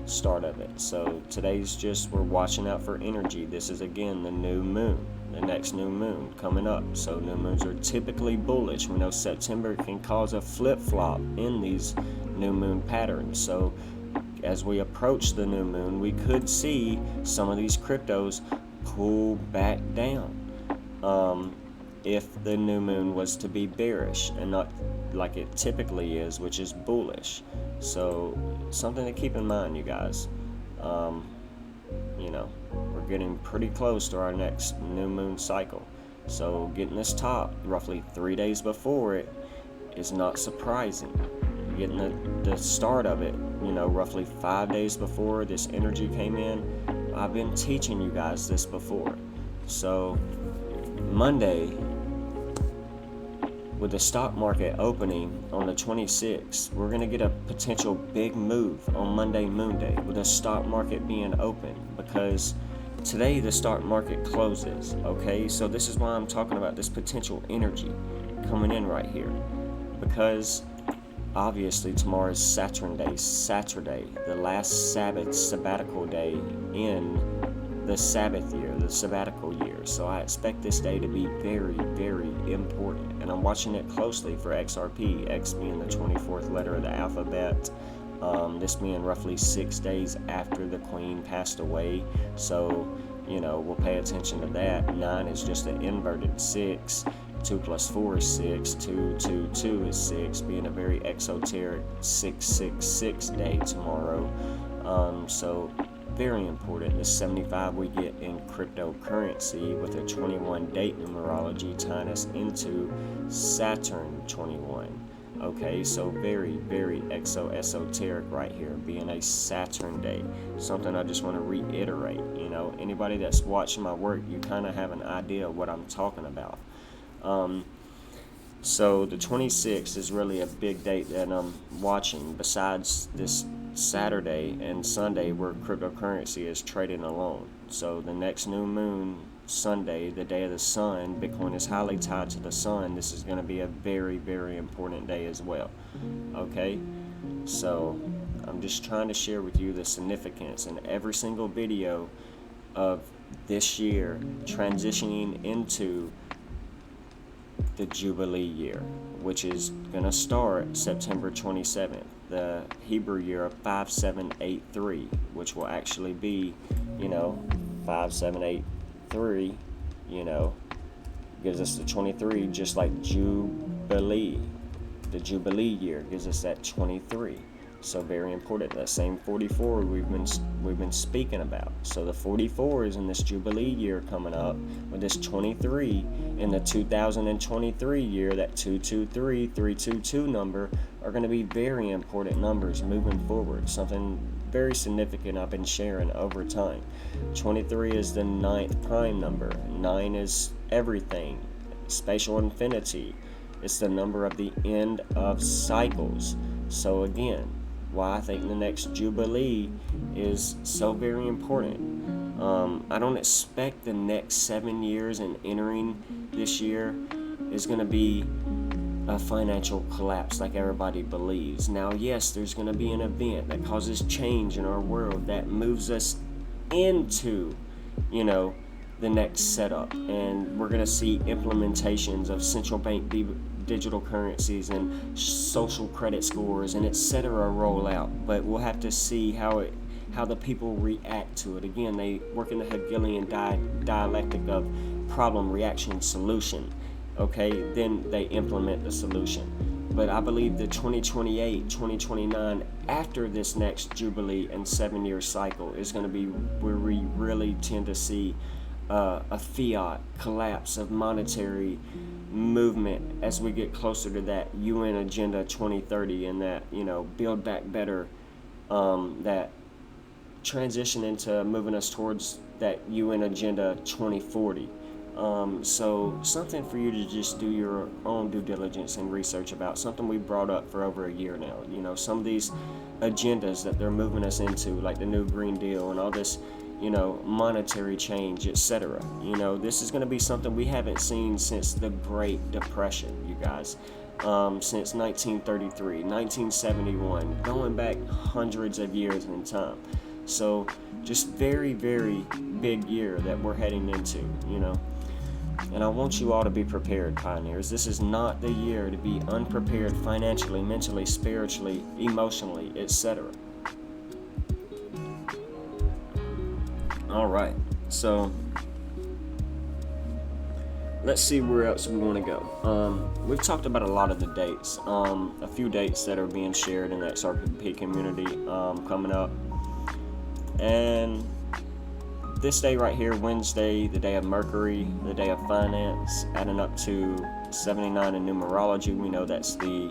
start of it. So today's just, we're watching out for energy. This is again the new moon, the next new moon coming up. So new moons are typically bullish. We know September can cause a flip-flop in these new moon patterns. So as we approach the new moon, we could see some of these cryptos pull back down. If the new moon was to be bearish and not like it typically is, which is bullish. So something to keep in mind, you guys. You know, we're getting pretty close to our next new moon cycle. So getting this top roughly 3 days before it is not surprising. Getting the start of it, you know, roughly 5 days before this energy came in. I've been teaching you guys this before. So Monday, with the stock market opening on the 26th, we're going to get a potential big move on Monday Moon Day with the stock market being open, because today the stock market closes, okay? So this is why I'm talking about this potential energy coming in right here, because obviously tomorrow is Saturn Day, Saturday, the last Sabbath sabbatical day in the Sabbath year, the sabbatical year. So I expect this day to be very, very important. And I'm watching it closely for XRP, X being the 24th letter of the alphabet. This being roughly 6 days after the Queen passed away. So, you know, we'll pay attention to that. 9 is just an inverted 6. 2 plus 4 is 6. 2, 2, 2 is 6, being a very exoteric 666 day tomorrow. So very important. The 75 we get in cryptocurrency with a 21 date numerology tying us into Saturn 21. Okay, so very, very esoteric right here, being a Saturn day. Something I just want to reiterate. You know, anybody that's watching my work, you kind of have an idea of what I'm talking about. So the 26th is really a big date that I'm watching, besides this Saturday and Sunday where cryptocurrency is trading alone. So the next new moon, Sunday, the day of the sun, Bitcoin is highly tied to the sun. This is going to be a very, very important day as well. Okay, so I'm just trying to share with you the significance in every single video of this year transitioning into the Jubilee year, which is going to start September 27th, the Hebrew year of 5783, which will actually be, 5783, gives us the 23, just like Jubilee. The Jubilee year gives us that 23. So very important. That same 44 we've been speaking about. So the 44 is in this Jubilee year coming up, with this 23 in the 2023 year. That 223, 322 number are going to be very important numbers moving forward. Something very significant I've been sharing over time. 23 is the 9th prime number. 9 is everything. Spatial infinity. It's the number of the end of cycles. So again, why I think the next Jubilee is so very important. I don't expect the next 7 years and entering this year is going to be a financial collapse like everybody believes. Now, yes, there's going to be an event that causes change in our world that moves us into, the next setup, and we're going to see implementations of central bank digital currencies and social credit scores and etc. roll out. But we'll have to see how the people react to it. Again, they work in the Hegelian dialectic of problem, reaction, solution. Okay, then they implement the solution. But I believe the 2028, 2029, after this next Jubilee and 7-year cycle, is going to be where we really tend to see a fiat collapse of monetary movement as we get closer to that UN Agenda 2030 and that, Build Back Better, that transition into moving us towards that UN Agenda 2040. So something for you to just do your own due diligence and research about, something we brought up for over a year now. Some of these agendas that they're moving us into, like the new Green Deal and all this, monetary change, etc. This is going to be something we haven't seen since the Great Depression, you guys. Since 1933, 1971, going back hundreds of years in time. So just very, very big year that we're heading into, And I want you all to be prepared, pioneers. This is not the year to be unprepared financially, mentally, spiritually, emotionally, etc. All right, so let's see where else we want to go. We've talked about a lot of the dates, a few dates that are being shared in the XRP community coming up. And this day right here, Wednesday, the day of Mercury, the day of finance, adding up to 79 in numerology. We know that's the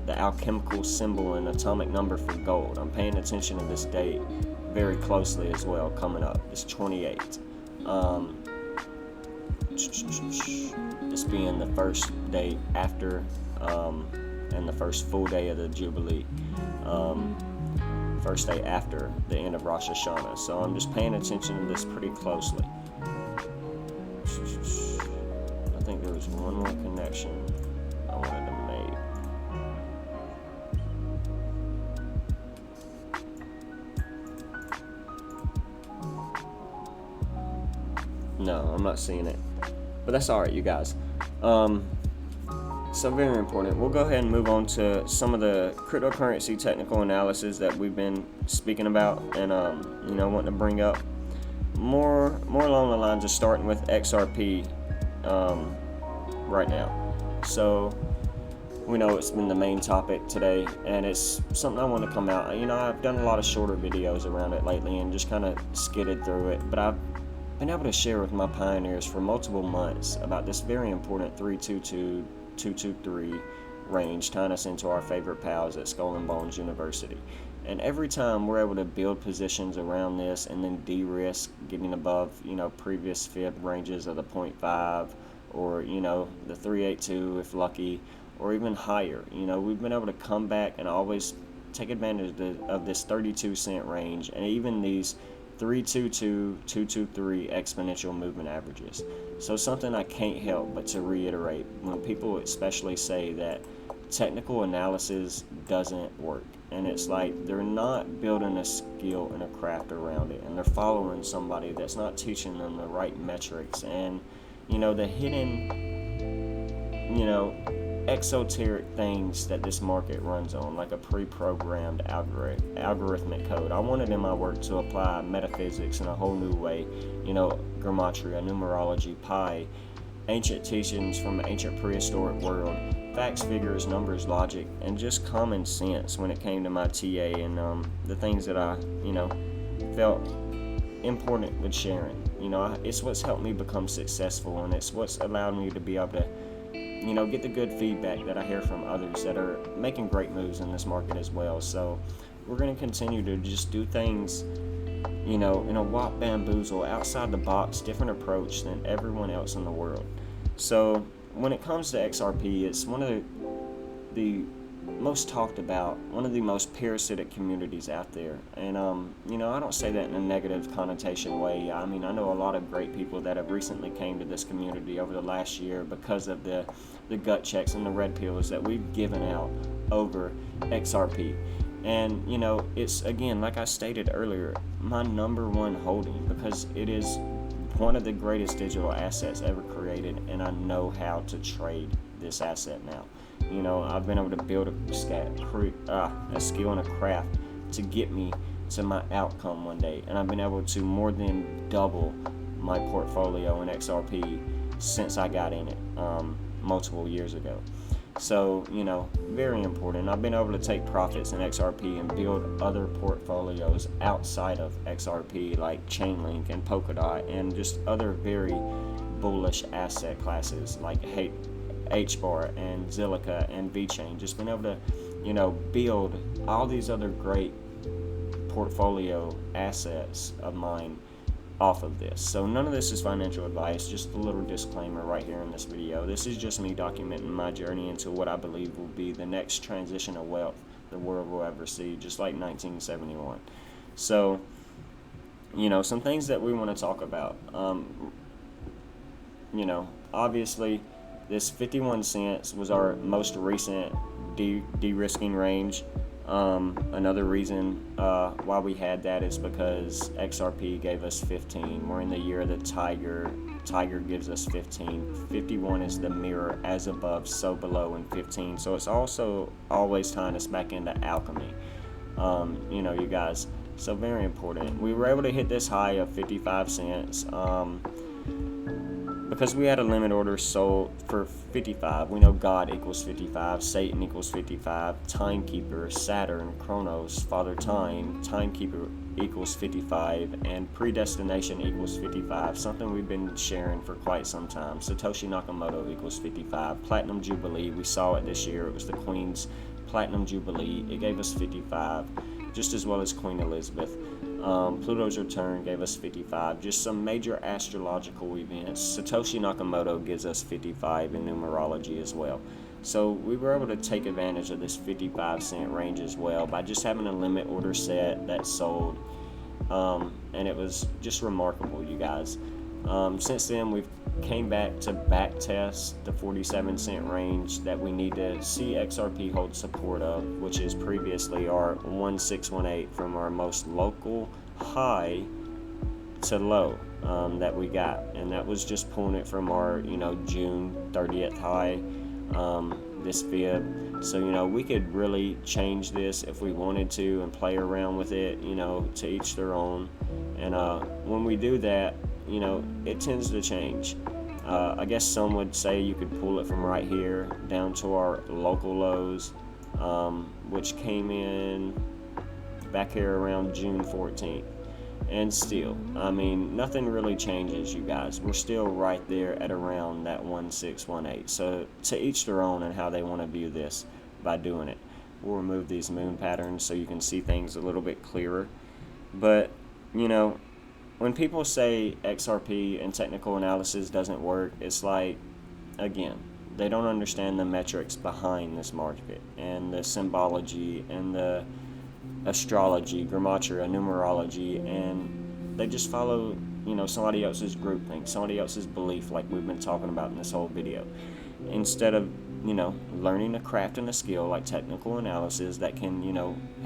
the alchemical symbol and atomic number for gold. I'm paying attention to this date very closely as well, coming up. It's 28. This being the first day after, and the first full day of the Jubilee. First day after the end of Rosh Hashanah. So I'm just paying attention to this pretty closely. I think there was one more connection I wanted to make. No, I'm not seeing it. But that's alright, you guys. So very important. We'll go ahead and move on to some of the cryptocurrency technical analysis that we've been speaking about and wanting to bring up. More along the lines of starting with XRP right now. So we know it's been the main topic today, and it's something I want to come out. I've done a lot of shorter videos around it lately and just kind of skidded through it, but I've been able to share with my pioneers for multiple months about this very important 322, 223 range, tying us into our favorite pals at Skull and Bones University. And every time we're able to build positions around this and then de-risk getting above, previous fib ranges of the 0.5 or, the 382 if lucky, or even higher. We've been able to come back and always take advantage of this 32 cent range and even these 322, 223 exponential movement averages. So something I can't help but to reiterate when people especially say that technical analysis doesn't work. And it's like they're not building a skill and a craft around it, and they're following somebody that's not teaching them the right metrics and, the hidden, exoteric things that this market runs on, like a pre-programmed algorithmic code. I wanted in my work to apply metaphysics in a whole new way, gematria, numerology, pi, ancient teachings from ancient prehistoric world, facts, figures, numbers, logic, and just common sense when it came to my TA and the things that I, felt important with sharing. It's what's helped me become successful, and it's what's allowed me to be able to, get the good feedback that I hear from others that are making great moves in this market as well. So we're going to continue to just do things, in a wop bamboozle, outside the box, different approach than everyone else in the world. So when it comes to XRP, it's one of the most talked about, one of the most parasitic communities out there. And, I don't say that in a negative connotation way. I mean, I know a lot of great people that have recently came to this community over the last year because of the gut checks and the red pills that we've given out over XRP. And, it's, again, like I stated earlier, my number one holding, because it is one of the greatest digital assets ever created, and I know how to trade this asset now. I've been able to build a skill and a craft to get me to my outcome one day, and I've been able to more than double my portfolio in XRP since I got in it multiple years ago. So, very important. I've been able to take profits in XRP and build other portfolios outside of XRP, like Chainlink and Polkadot, and just other very bullish asset classes like HBAR and Zilliqa and VeChain. Just been able to, build all these other great portfolio assets of mine off of this. So none of this is financial advice, just a little disclaimer right here in this video. This is just me documenting my journey into what I believe will be the next transition of wealth the world will ever see, just like 1971. So, some things that we want to talk about. Obviously, this 51 cents was our most recent de-risking range. Another reason why we had that is because XRP gave us 15. We're in the year of the Tiger. Tiger gives us 15. 51 is the mirror, as above, so below, and 15. So it's also always tying us back into alchemy. You guys. So very important. We were able to hit this high of 55 cents. Because we had a limit order sold for 55. We know God equals 55, Satan equals 55, Timekeeper, Saturn, Chronos, Father Time, Timekeeper equals 55, and Predestination equals 55, something we've been sharing for quite some time. Satoshi Nakamoto equals 55, Platinum Jubilee, we saw it this year, it was the Queen's Platinum Jubilee, it gave us 55, just as well as Queen Elizabeth. Pluto's return gave us 55. Just some major astrological events. Satoshi Nakamoto gives us 55 in numerology as well. So we were able to take advantage of this 55 cent range as well by just having a limit order set that sold. And it was just remarkable, you guys. Since then, we've came back to back test the 47 cent range that we need to see XRP hold support of, which is previously our 1618 from our most local high to low that we got, and that was just pulling it from our June 30th high, this fib. So we could really change this if we wanted to and play around with it, to each their own. And when we do that, it tends to change. I guess some would say you could pull it from right here down to our local lows, which came in back here around June 14th. And still, nothing really changes, you guys. We're still right there at around that 1618. So to each their own and how they want to view this by doing it. We'll remove these moon patterns so you can see things a little bit clearer. But, when people say XRP and technical analysis doesn't work, it's like, again, they don't understand the metrics behind this market and the symbology and the astrology, gematria, numerology, and they just follow, somebody else's groupthink, somebody else's belief, like we've been talking about in this whole video, instead of learning a craft and a skill like technical analysis that can,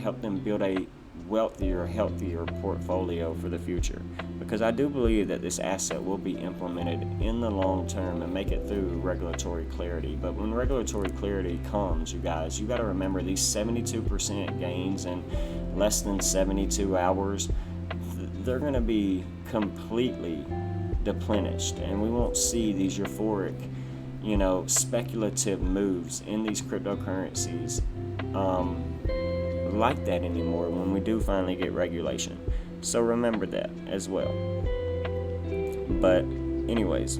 help them build a wealthier, healthier portfolio for the future. Because I do believe that this asset will be implemented in the long term and make it through regulatory clarity. But when regulatory clarity comes, you guys, you got to remember these 72% gains in less than 72 hours, they're going to be completely deplenished, and we won't see these euphoric, speculative moves in these cryptocurrencies like that anymore when we do finally get regulation. So remember that as well. But anyways,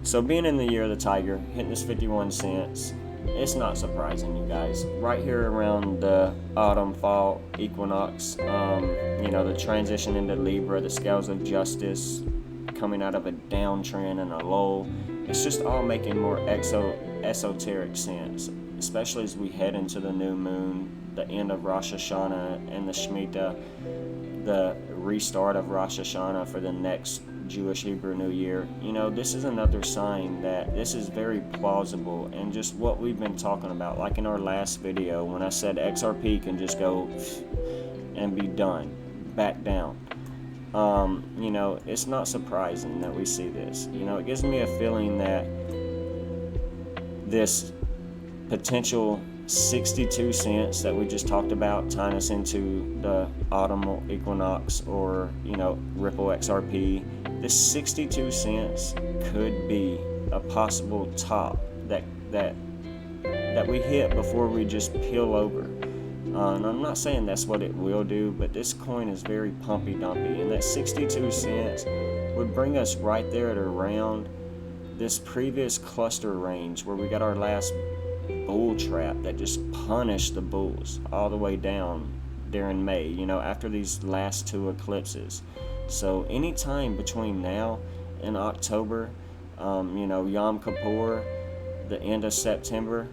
so being in the year of the tiger, hitting this 51 cents, it's not surprising, you guys. Right here around the autumn fall equinox, the transition into Libra, the scales of justice coming out of a downtrend and a lull, it's just all making more esoteric sense, especially as we head into the new moon, the end of Rosh Hashanah and the Shemitah, the restart of Rosh Hashanah for the next Jewish Hebrew New Year. This is another sign that this is very plausible, and just what we've been talking about, like in our last video when I said XRP can just go and be done, back down. It's not surprising that we see this. It gives me a feeling that this potential 62 cents that we just talked about tying us into the autumnal equinox, or Ripple XRP, this 62 cents could be a possible top that we hit before we just peel over. And I'm not saying that's what it will do, but this coin is very pumpy dumpy, and that 62 cents would bring us right there at around this previous cluster range where we got our last bull trap that just punished the bulls all the way down during May, after these last two eclipses. So anytime between now and October, Yom Kippur, the end of September,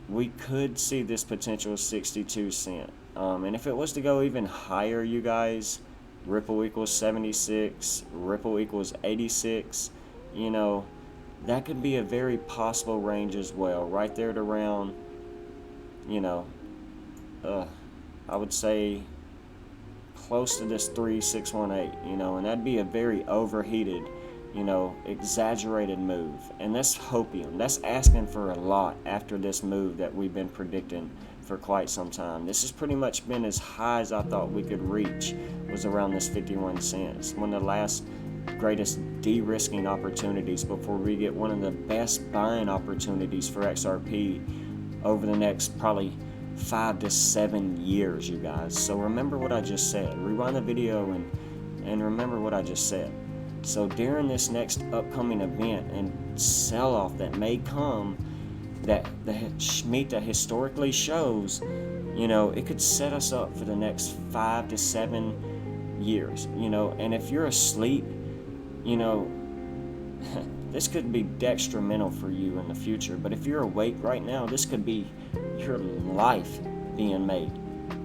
we could see this potential 62 cent. And if it was to go even higher, you guys, Ripple equals 76, Ripple equals 86, that could be a very possible range as well, right there at around, I would say close to this 3618, and that'd be a very overheated, exaggerated move. And that's hopium. That's asking for a lot after this move that we've been predicting for quite some time. This has pretty much been as high as I thought we could reach, was around this 51 cents. One of the last greatest de-risking opportunities before we get one of the best buying opportunities for XRP over the next probably 5 to 7 years, you guys. So remember what I just said. Rewind the video and remember what I just said. So during this next upcoming event and sell-off that may come, that the Shemitah historically shows, it could set us up for the next 5 to 7 years, and if you're asleep, this could be detrimental for you in the future. But if you're awake right now, this could be your life being made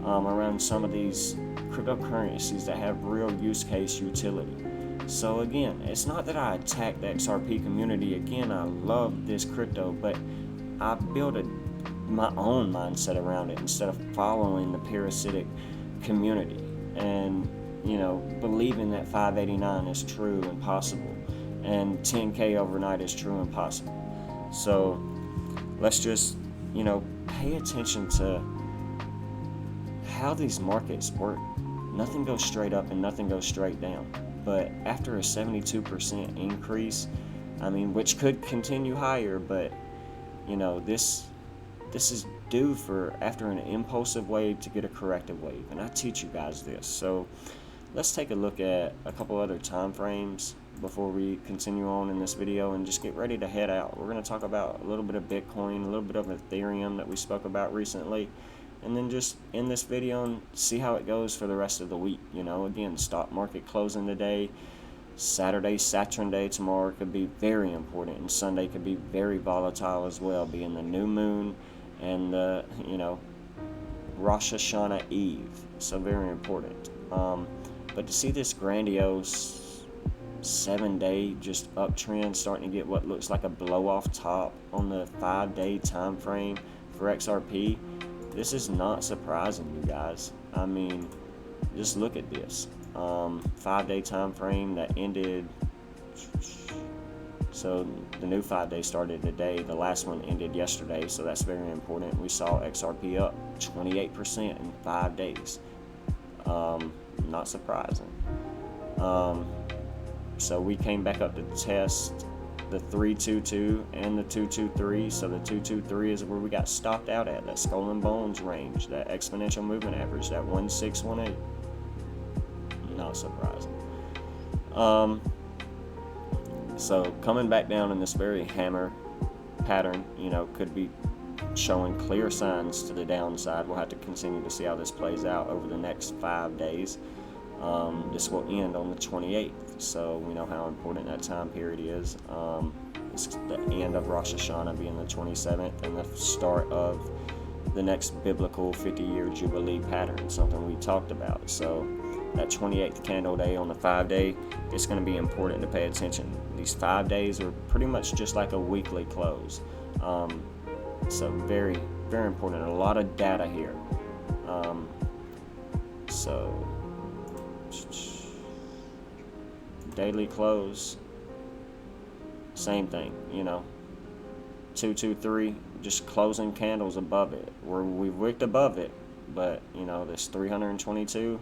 around some of these cryptocurrencies that have real use case utility. So again, it's not that I attack the XRP community. Again, I love this crypto, but I built my own mindset around it instead of following the parasitic community and believing that 589 is true and possible and 10K overnight is true and possible. So let's just pay attention to how these markets work. Nothing goes straight up and nothing goes straight down. But after a 72% increase, which could continue higher, but this is due for after an impulsive wave to get a corrective wave, and I teach you guys this. So let's take a look at a couple other time frames before we continue on in this video and just get ready to head out. We're going to talk about a little bit of Bitcoin, a little bit of Ethereum that we spoke about recently, and then just end this video and see how it goes for the rest of the week. Again, stock market closing today, Saturday, Saturn Day tomorrow could be very important, and Sunday could be very volatile as well, being the new moon and the Rosh Hashanah Eve. So very important. But to see this grandiose 7-day just uptrend, starting to get what looks like a blow off top on the 5-day time frame for XRP. This is not surprising, you guys. I mean, just look at this 5-day time frame that ended. So the new 5-day started today. The last one ended yesterday, so that's very important. We saw XRP up 28% in 5 days. Not surprising. So we came back up to test the 322 and the 223. So the 223 is where we got stopped out at, that skull and bones range, that exponential movement average, that 1618. Not surprising. So coming back down in this very hammer pattern, could be showing clear signs to the downside. We'll have to continue to see how this plays out over the next 5 days. This will end on the 28th, so we know how important that time period is. It's the end of Rosh Hashanah being the 27th, and the start of the next biblical 50-year Jubilee pattern, something we talked about. So that 28th candle day on the 5-day, it's going to be important to pay attention. These 5 days are pretty much just like a weekly close. So very, very important. A lot of data here. So daily close, same thing, 223, just closing candles above it. We've wicked above it, but this 322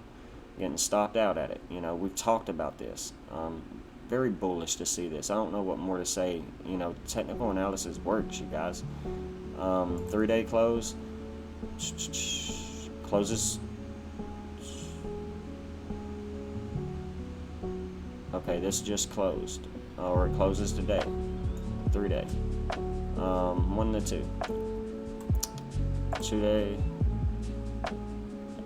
getting stopped out at it. We've talked about this. Very bullish to see this. I don't know what more to say. Technical analysis works, you guys. 3-day close closes. Okay, this just closed, or it closes today. 3-day. 1 to 2. 2-day.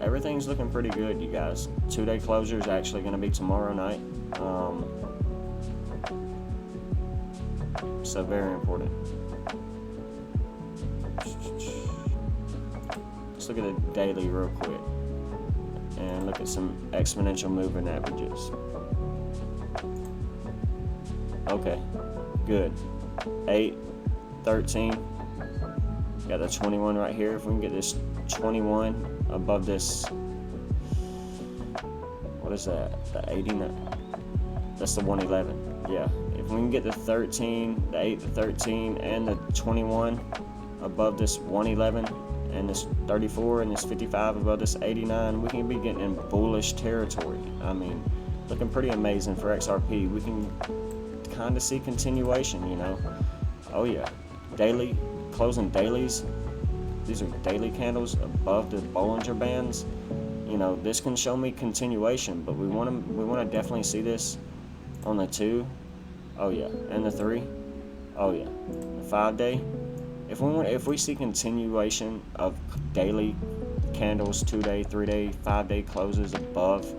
Everything's looking pretty good, you guys. 2-day closure is actually going to be tomorrow night. So very important. Let's look at the daily real quick and look at some exponential moving averages. Okay, good. 8, 13. Got the 21 right here. If we can get this 21 above this, what is that? The 89. That's the 111. Yeah. If we can get the 13, the 8, the 13, and the 21 above this 111, and this 34 and this 55 above this 89, we can be getting in bullish territory. I mean, looking pretty amazing for XRP. We can kind of see continuation, Oh yeah, daily closing dailies. These are daily candles above the Bollinger Bands. This can show me continuation, but we want to definitely see this on the 2. Oh yeah, and the 3. Oh yeah, the 5-day. If we see continuation of daily candles, 2-day, 3-day, 5-day closes above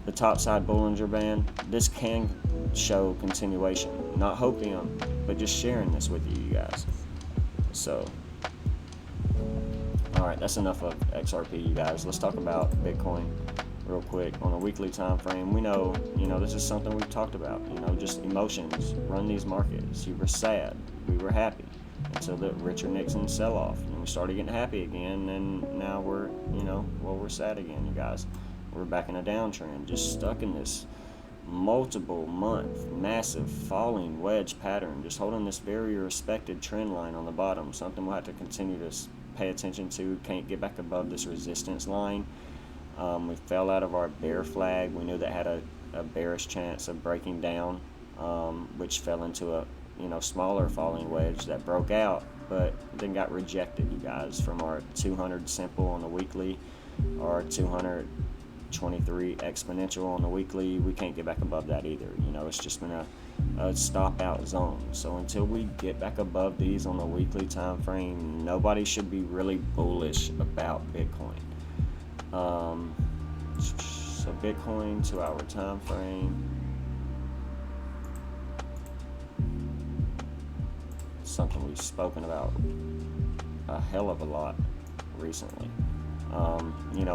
the top side Bollinger Band, this can show continuation. Not hopium, but just sharing this with you guys. So, alright, that's enough of XRP, you guys. Let's talk about Bitcoin real quick on a weekly time frame. We know, this is something we've talked about. Just emotions run these markets. You were sad, we were happy, until the Richard Nixon sell-off, and we started getting happy again, and now we're, we're sad again, you guys. We're back in a downtrend, just stuck in this multiple month massive falling wedge pattern, just holding this very respected trend line on the bottom. Something we'll have to continue to pay attention to. Can't get back above this resistance line. We fell out of our bear flag. We knew that had a bearish chance of breaking down, which fell into a smaller falling wedge that broke out, but then got rejected, you guys, from our 200 simple on the weekly, our 223 exponential on the weekly. We can't get back above that either. It's just been a stop out zone. So until we get back above these on the weekly time frame, nobody should be really bullish about Bitcoin. So Bitcoin 2-hour time frame. Something we've spoken about a hell of a lot recently.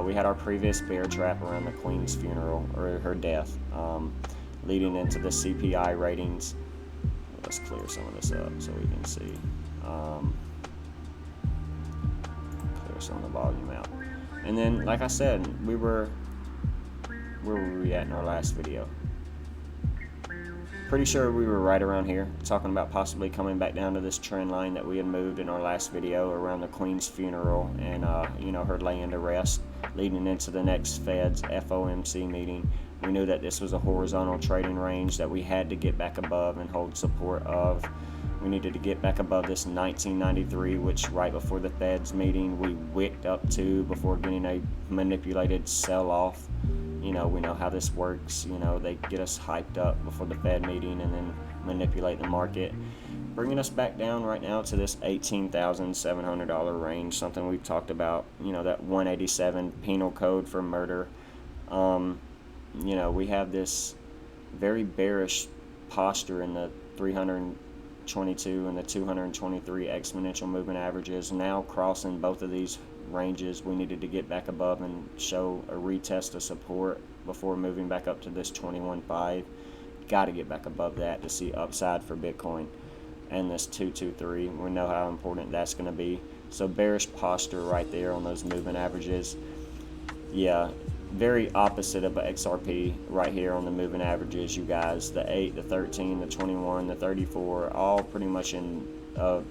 We had our previous bear trap around the Queen's funeral, or her death. leading into the CPI ratings. Let's clear some of this up so we can see. Clear some of the volume out. And then, like I said, where were we at in our last video? Pretty sure we were right around here, talking about possibly coming back down to this trend line that we had moved in our last video around the Queen's funeral and, her laying to rest, leading into the next Fed's FOMC meeting. We knew that this was a horizontal trading range that we had to get back above and hold support of. We needed to get back above this 1993, which right before the Fed's meeting we wicked up to before getting a manipulated sell-off. We know how this works. They get us hyped up before the Fed meeting and then manipulate the market, bringing us back down right now to this $18,700 range, something we've talked about, that 187 penal code for murder. We have this very bearish posture in the 322 and the 223 exponential moving averages. Now crossing both of these ranges, we needed to get back above and show a retest of support before moving back up to this 21.5. Got to get back above that to see upside for Bitcoin. And this 223, we know how important that's going to be. So bearish posture right there on those moving averages. Yeah, very opposite of a XRP right here on the moving averages, you guys. The 8, the 13, the 21, the 34, all pretty much in a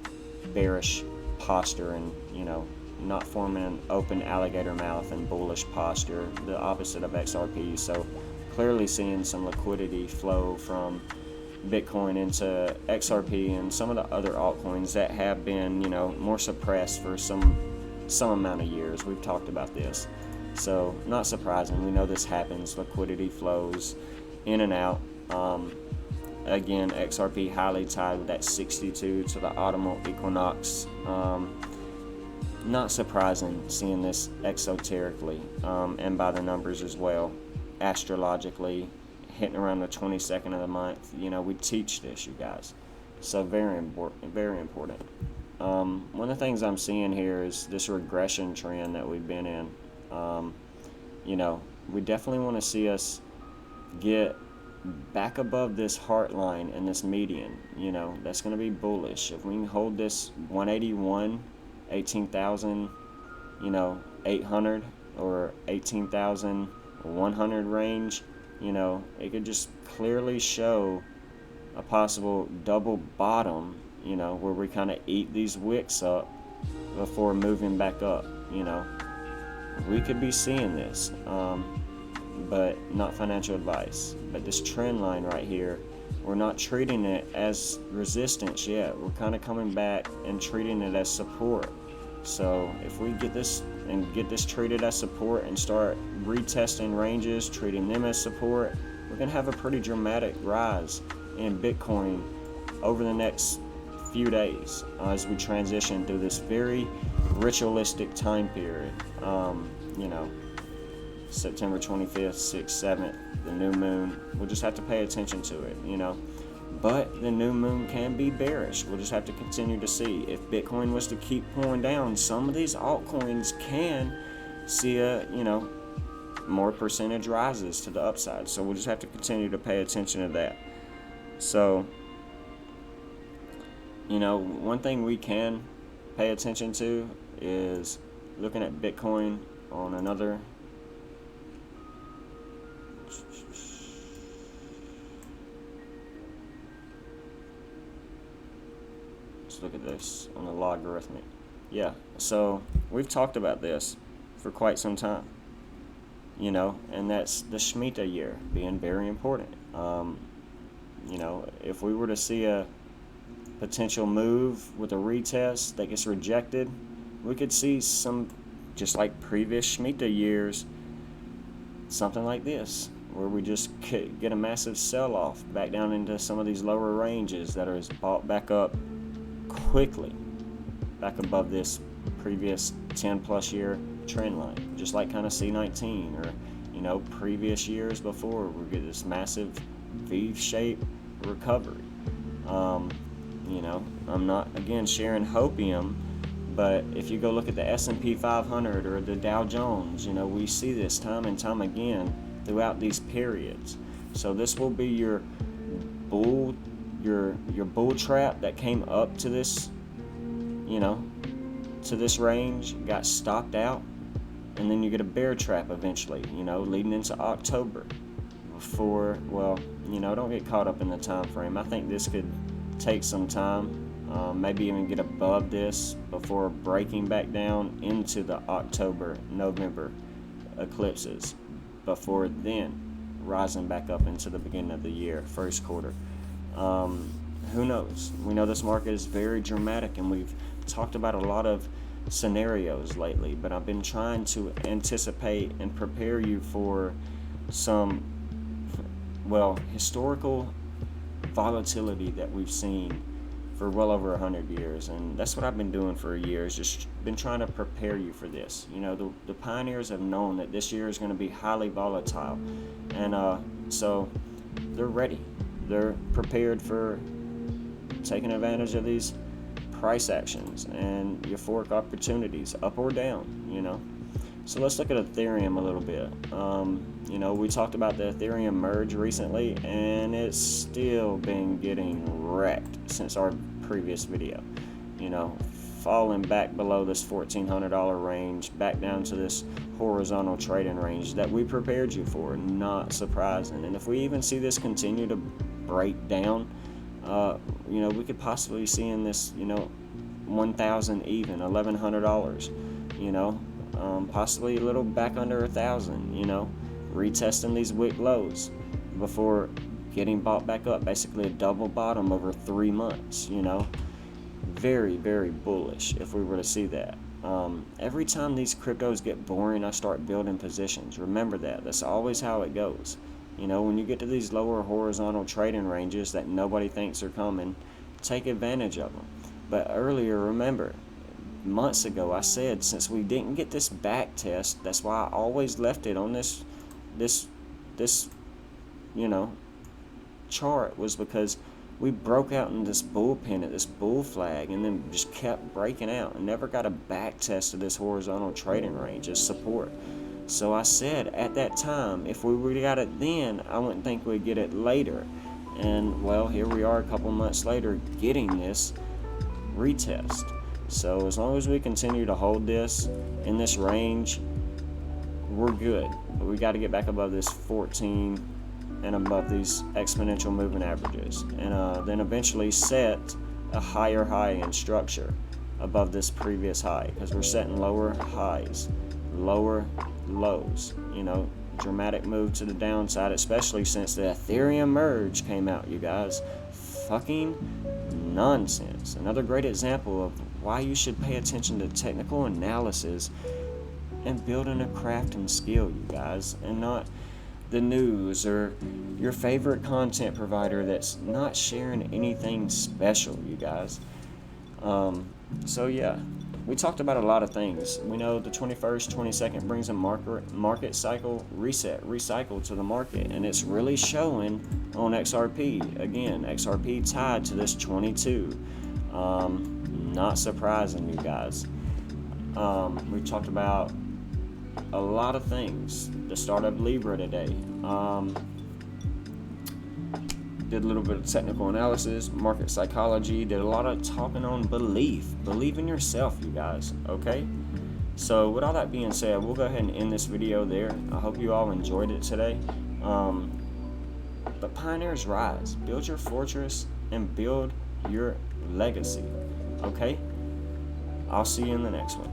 bearish posture and, not forming an open alligator mouth and bullish posture, the opposite of XRP. So clearly seeing some liquidity flow from Bitcoin into XRP and some of the other altcoins that have been, more suppressed for some amount of years. We've talked about this. So not surprising. We know this happens. Liquidity flows in and out. Again, XRP highly tied with that 62 to the autumnal equinox. Not surprising seeing this exoterically and by the numbers as well, astrologically, hitting around the 22nd of the month. We teach this, you guys. So very important, very important. One of the things I'm seeing here is this regression trend that we've been in. We definitely want to see us get back above this heart line and this median. That's going to be bullish. If we can hold this 181, 18,000, 800 or 18,100 range, it could just clearly show a possible double bottom, where we kind of eat these wicks up before moving back up. We could be seeing this, but not financial advice. But this trend line right here, we're not treating it as resistance yet. We're kind of coming back and treating it as support. So if we get this treated as support and start retesting ranges, treating them as support, we're going to have a pretty dramatic rise in Bitcoin over the next few days as we transition through this very ritualistic time period. September 25th, 6th, 7th, the new moon. We'll just have to pay attention to it, But the new moon can be bearish. We'll just have to continue to see. If Bitcoin was to keep pulling down, some of these altcoins can see more percentage rises to the upside. So we'll just have to continue to pay attention to that. So, one thing we can pay attention to is looking at Bitcoin on another. Let's look at this on the logarithmic. Yeah, so we've talked about this for quite some time, and that's the Shemitah year being very important. If we were to see a potential move with a retest that gets rejected, we could see some, just like previous Shemitah years, something like this, where we just get a massive sell-off back down into some of these lower ranges that are bought back up quickly, back above this previous 10-plus year trend line, just like kind of C19 or, previous years before. We get this massive V-shaped recovery. I'm not, again, sharing hopium, but if you go look at the S&P 500 or the Dow Jones, we see this time and time again throughout these periods. So this will be your bull trap that came up to this, to this range, got stopped out, and then you get a bear trap eventually, leading into October. Before, don't get caught up in the time frame. I think this could take some time, maybe even get above this before breaking back down into the October, November eclipses, before then rising back up into the beginning of the year, first quarter. Who knows? We know this market is very dramatic, and we've talked about a lot of scenarios lately, but I've been trying to anticipate and prepare you for some, historical volatility that we've seen for well over 100 years, and that's what I've been doing for a year, is just been trying to prepare you for this. The pioneers have known that this year is going to be highly volatile, and so they're ready. They're prepared for taking advantage of these price actions and euphoric opportunities, up or down, So let's look at Ethereum a little bit. We talked about the Ethereum merge recently, and it's still been getting wrecked since our previous video. Falling back below this $1,400 range, back down to this horizontal trading range that we prepared you for. Not surprising. And if we even see this continue to break down, we could possibly see in this, $1,000 even, $1,100, possibly a little back under 1,000, retesting these wick lows before getting bought back up, basically a double bottom over 3 months, very, very bullish if we were to see that. Every time these cryptos get boring, I start building positions. Remember that. That's always how it goes. When you get to these lower horizontal trading ranges that nobody thinks are coming, take advantage of them. But earlier, remember, months ago, I said since we didn't get this back test, that's why I always left it on this chart, was because we broke out in this bull pennant, this bull flag, and then just kept breaking out and never got a back test of this horizontal trading range as support. So I said at that time, if we would have got it then, I wouldn't think we'd get it later. And here we are a couple months later getting this retest. So as long as we continue to hold this in this range, we're good. But we got to get back above this 14 and above these exponential moving averages, and then eventually set a higher high in structure above this previous high, because we're setting lower highs, lower lows. Dramatic move to the downside, especially since the Ethereum merge came out, you guys. Fucking nonsense. Another great example of why you should pay attention to technical analysis and building a craft and skill, you guys, and not the news or your favorite content provider that's not sharing anything special, you guys. We talked about a lot of things. We know the 21st, 22nd brings a market cycle recycle to the market, and it's really showing on XRP. Again, XRP tied to this 22. Not surprising, you guys. We talked about a lot of things. The start of Libra today. Did a little bit of technical analysis, market psychology, did a lot of talking on belief. Believe in yourself, you guys, okay? So with all that being said, we'll go ahead and end this video there. I hope you all enjoyed it today. But pioneers rise. Build your fortress and build your legacy, okay? I'll see you in the next one.